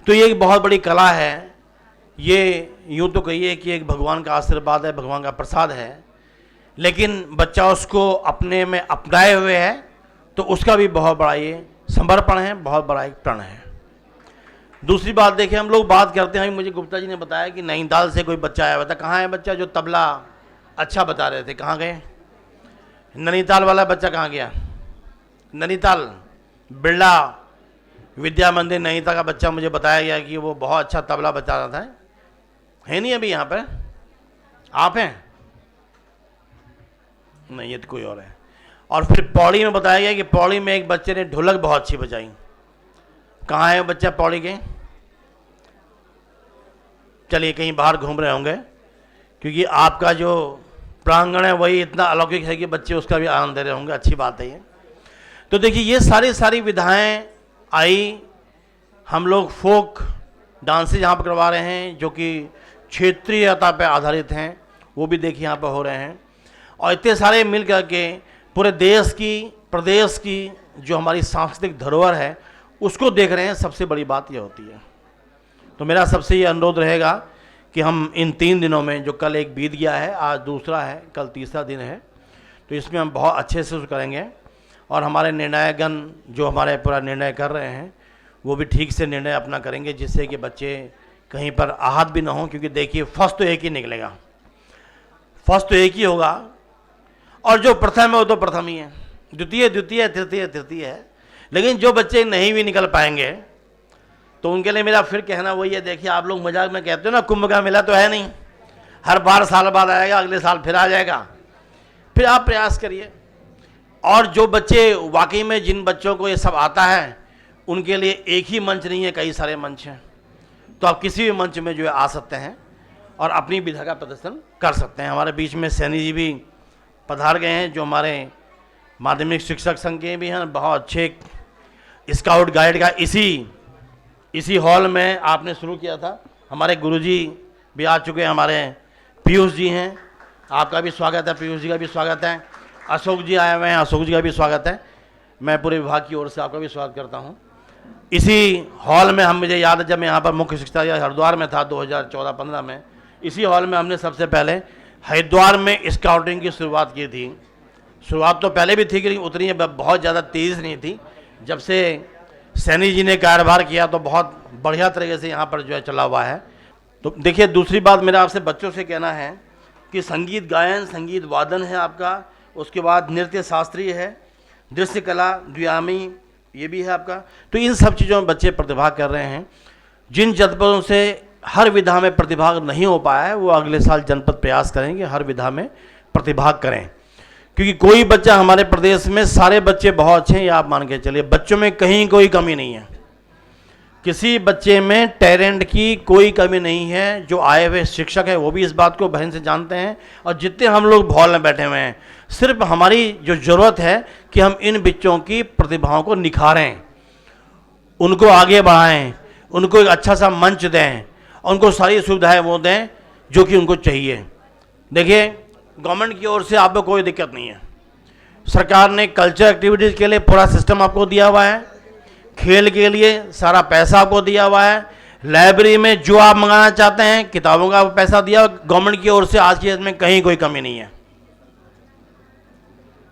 तो ये एक बहुत बड़ी कला है। ये यूँ तो कहिए कि एक भगवान का आशीर्वाद है, भगवान का प्रसाद है, लेकिन बच्चा उसको अपने में अपनाए हुए है तो उसका भी बहुत बड़ा ये समर्पण है, बहुत बड़ा एक प्रण है। दूसरी बात देखिए, हम लोग बात करते हैं, मुझे गुप्ता जी ने बताया कि नैनीताल से कोई बच्चा आया हुआ था। कहाँ है बच्चा जो तबला अच्छा बता रहे थे? कहाँ गए? नैनीताल वाला बच्चा कहाँ गया? नैनीताल बिरला विद्या मंदिर नैनीताल का बच्चा, मुझे बताया गया कि वो बहुत अच्छा तबला बजा रहा था। है नहीं अभी यहाँ पर? आप हैं? नहीं, ये तो कोई और है। और फिर पौड़ी में बताया गया कि पौड़ी में एक बच्चे ने ढोलक बहुत अच्छी बजाई। कहाँ है बच्चा पौड़ी के? चलिए कहीं बाहर घूम रहे होंगे, क्योंकि आपका जो प्रांगण है वही इतना अलौकिक है कि बच्चे उसका भी आनंद ले रहे होंगे। अच्छी बात है ये। तो देखिए, ये सारी विधाएं आई। हम लोग फोक डांसेज यहाँ पर करवा रहे हैं जो कि क्षेत्रीयता पर आधारित हैं, वो भी देखिए यहाँ पर हो रहे हैं। और इतने सारे मिल करके पूरे देश की, प्रदेश की जो हमारी सांस्कृतिक धरोहर है उसको देख रहे हैं। सबसे बड़ी बात ये होती है। तो मेरा सबसे ये अनुरोध रहेगा कि हम इन 3 दिनों में, जो कल एक बीत गया है, आज दूसरा है, कल तीसरा दिन है, तो इसमें हम बहुत अच्छे से करेंगे और हमारे निर्णायकगण जो हमारे पूरा निर्णय कर रहे हैं वो भी ठीक से निर्णय अपना करेंगे, जिससे कि बच्चे कहीं पर आहत भी ना हों। क्योंकि देखिए, फर्स्ट तो एक ही निकलेगा, फर्स्ट तो एक ही होगा और जो प्रथम है वो तो प्रथम ही है, द्वितीय द्वितीय, तृतीय तृतीय है। लेकिन जो बच्चे नहीं भी निकल पाएंगे तो उनके लिए मेरा फिर कहना वही है। देखिए, आप लोग मजाक में कहते हो ना कुंभ का मेला तो है नहीं, हर बार साल बाद आएगा, अगले साल फिर आ जाएगा। फिर आप प्रयास करिए। और जो बच्चे वाकई में, जिन बच्चों को ये सब आता है, उनके लिए एक ही मंच नहीं है, कई सारे मंच हैं। तो आप किसी भी मंच में जो है आ सकते हैं और अपनी विधा का प्रदर्शन कर सकते हैं। हमारे बीच में सैनी जी भी पधार गए हैं, जो हमारे माध्यमिक शिक्षक संघ के भी हैं। बहुत अच्छे स्काउट गाइड का इसी हॉल में आपने शुरू किया था। हमारे गुरुजी भी आ चुके हैं, हमारे पीयूष जी हैं, आपका भी स्वागत है, पीयूष जी का भी स्वागत है। अशोक जी आए हुए हैं, अशोक जी का भी स्वागत है। मैं पूरे विभाग की ओर से आपका भी स्वागत करता हूं। इसी हॉल में मुझे याद है, जब मैं यहाँ पर मुख्य शिक्षा हरिद्वार में था 2014-15 में, इसी हॉल में हमने सबसे पहले हरिद्वार में स्काउटिंग की शुरुआत की थी। शुरुआत तो पहले भी थी लेकिन उतनी बहुत ज़्यादा तेज़ नहीं थी। जब से सैनी जी ने कार्यभार किया तो बहुत बढ़िया तरीके से यहाँ पर जो है चला हुआ है। तो देखिए, दूसरी बात मेरा आपसे बच्चों से कहना है कि संगीत गायन, संगीत वादन है आपका, उसके बाद नृत्य शास्त्रीय है, दृश्य कला, द्वियामी ये भी है आपका। तो इन सब चीज़ों में बच्चे प्रतिभाग कर रहे हैं। जिन जनपदों से हर विधा में प्रतिभाग नहीं हो पाया है वो अगले साल जनपद प्रयास करेंगे हर विधा में प्रतिभाग करें, क्योंकि कोई बच्चा हमारे प्रदेश में, सारे बच्चे बहुत अच्छे हैं, ये आप मान के चलिए, बच्चों में कहीं कोई कमी नहीं है, किसी बच्चे में टैलेंट की कोई कमी नहीं है। जो आए हुए शिक्षक है वो भी इस बात को बहन से जानते हैं, और जितने हम लोग हॉल में बैठे हुए हैं, सिर्फ हमारी जो ज़रूरत है कि हम इन बच्चों की प्रतिभाओं को निखारें, उनको आगे बढ़ाएं, उनको एक अच्छा सा मंच दें, उनको सारी सुविधाएं वो दें जो कि उनको चाहिए। देखिए, गवर्नमेंट की ओर से आपको कोई दिक्कत नहीं है। सरकार ने कल्चर एक्टिविटीज़ के लिए पूरा सिस्टम आपको दिया हुआ है, खेल के लिए सारा पैसा आपको दिया हुआ है, लाइब्रेरी में जो आप मंगाना चाहते हैं किताबों का पैसा दिया गवर्नमेंट की ओर से। आज की डेट में कहीं कोई कमी नहीं है,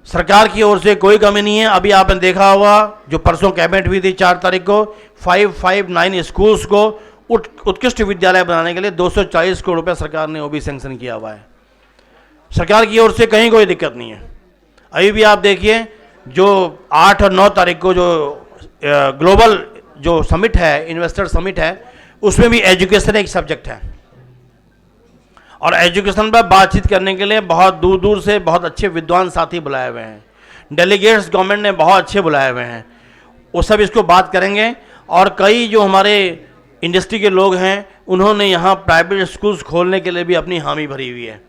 सरकार की ओर से कोई कमी नहीं है। अभी आपने देखा होगा जो परसों कैबिनेट हुई थी 4 तारीख को, 559 स्कूल्स को उत्कृष्ट विद्यालय बनाने के लिए 240 करोड़ रुपये सरकार ने वो भी सैंक्शन किया हुआ है। सरकार की ओर से कहीं कोई दिक्कत नहीं है। अभी भी आप देखिए जो 8 और 9 तारीख को जो ग्लोबल जो समिट है, इन्वेस्टर समिट है, उसमें भी एजुकेशन एक सब्जेक्ट है, और एजुकेशन पर बातचीत करने के लिए बहुत दूर दूर से बहुत अच्छे विद्वान साथी बुलाए हुए हैं, डेलीगेट्स गवर्नमेंट ने बहुत अच्छे बुलाए हुए हैं, वो सब इसको बात करेंगे। और कई जो हमारे इंडस्ट्री के लोग हैं उन्होंने यहाँ प्राइवेट स्कूल्स खोलने के लिए भी अपनी हामी भरी हुई है।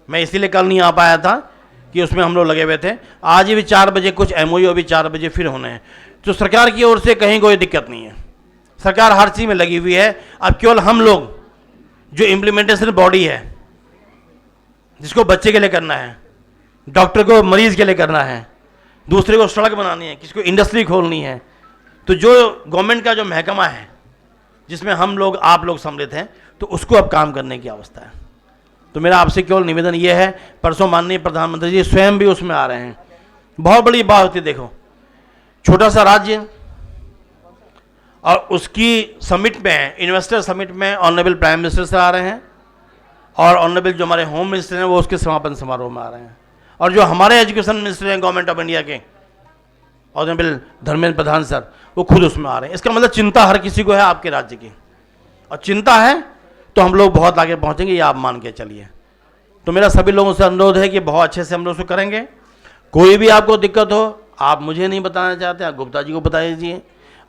मैं इसीलिए कल नहीं आ पाया था कि उसमें हम लोग लगे हुए थे। आज भी 4 बजे कुछ MOU अभी 4 बजे फिर होने हैं। तो सरकार की ओर से कहीं कोई दिक्कत नहीं है, सरकार हर चीज़ में लगी हुई है। अब केवल हम लोग जो इम्प्लीमेंटेशन बॉडी है, जिसको बच्चे के लिए करना है, डॉक्टर को मरीज के लिए करना है, दूसरे को सड़क बनानी है, किसी को इंडस्ट्री खोलनी है, तो जो गवर्नमेंट का जो महकमा है जिसमें हम लोग आप लोग सम्मिलित हैं, तो उसको अब काम करने की अवस्था है। तो मेरा आपसे केवल निवेदन ये है, परसों माननीय प्रधानमंत्री जी स्वयं भी उसमें आ रहे हैं। बहुत बड़ी बात होती है, देखो छोटा सा राज्य और उसकी समिट में, इन्वेस्टर समिट में ऑनरेबल प्राइम मिनिस्टर से आ रहे हैं, और ऑनरेबल जो हमारे होम मिनिस्टर हैं वो उसके समापन समारोह में आ रहे हैं, और जो हमारे एजुकेशन मिनिस्टर हैं गवर्नमेंट ऑफ इंडिया के ऑनरेबल धर्मेंद्र प्रधान सर, वो खुद उसमें आ रहे हैं। इसका मतलब चिंता हर किसी को है आपके राज्य की, और चिंता है तो हम लोग बहुत आगे पहुंचेंगे, ये आप मान के चलिए। तो मेरा सभी लोगों से अनुरोध है कि बहुत अच्छे से हम लोग उसको करेंगे। कोई भी आपको दिक्कत हो, आप मुझे नहीं बताना चाहते, आप गुप्ता जी को बता दीजिए।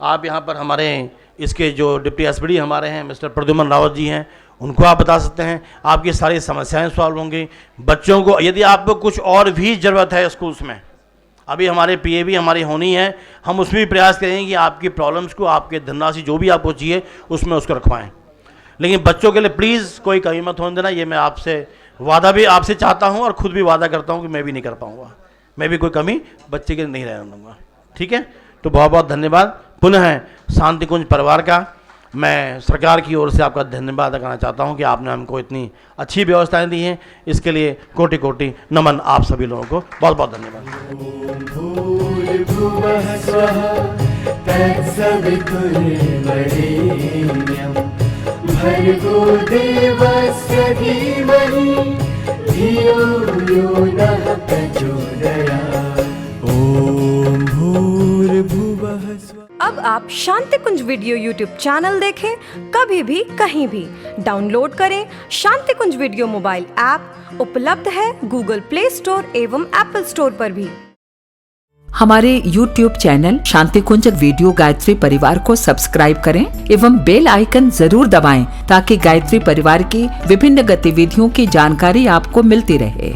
आप यहाँ पर हमारे इसके जो डिप्टी एसपीडी हमारे हैं मिस्टर प्रद्युमन रावत जी हैं, उनको आप बता सकते हैं, आपकी सारी समस्याएं सॉल्व होंगी। बच्चों को यदि आपको कुछ और भी ज़रूरत है स्कूल्स में, अभी हमारे PA भी हमारी होनी है, हम उसमें भी प्रयास करेंगे कि आपकी प्रॉब्लम्स को, आपके धनराशि जो भी आपको चाहिए उसमें उसको रखवाएं। लेकिन बच्चों के लिए प्लीज़ कोई कमी मत होने देना, ये मैं आपसे वादा भी आपसे चाहता हूँ, और खुद भी वादा करता हूँ कि मैं भी नहीं कर पाऊँगा, मैं भी कोई कमी बच्चे के लिए नहीं रहने दूँगा। ठीक है, तो बहुत बहुत धन्यवाद। पुनः शांति कुंज परिवार का मैं सरकार की ओर से आपका धन्यवाद करना चाहता हूं कि आपने हमको इतनी अच्छी व्यवस्थाएं दी हैं, इसके लिए कोटि कोटि नमन आप सभी लोगों को, बहुत बहुत धन्यवाद। अब आप शांति कुंज वीडियो यूट्यूब चैनल देखें, कभी भी कहीं भी डाउनलोड करें। शांति कुंज वीडियो मोबाइल ऐप उपलब्ध है गूगल प्ले स्टोर एवं एप्पल स्टोर पर भी। हमारे YouTube चैनल शांति कुंज वीडियो गायत्री परिवार को सब्सक्राइब करें एवं बेल आइकन जरूर दबाएं ताकि गायत्री परिवार की विभिन्न गतिविधियों की जानकारी आपको मिलती रहे।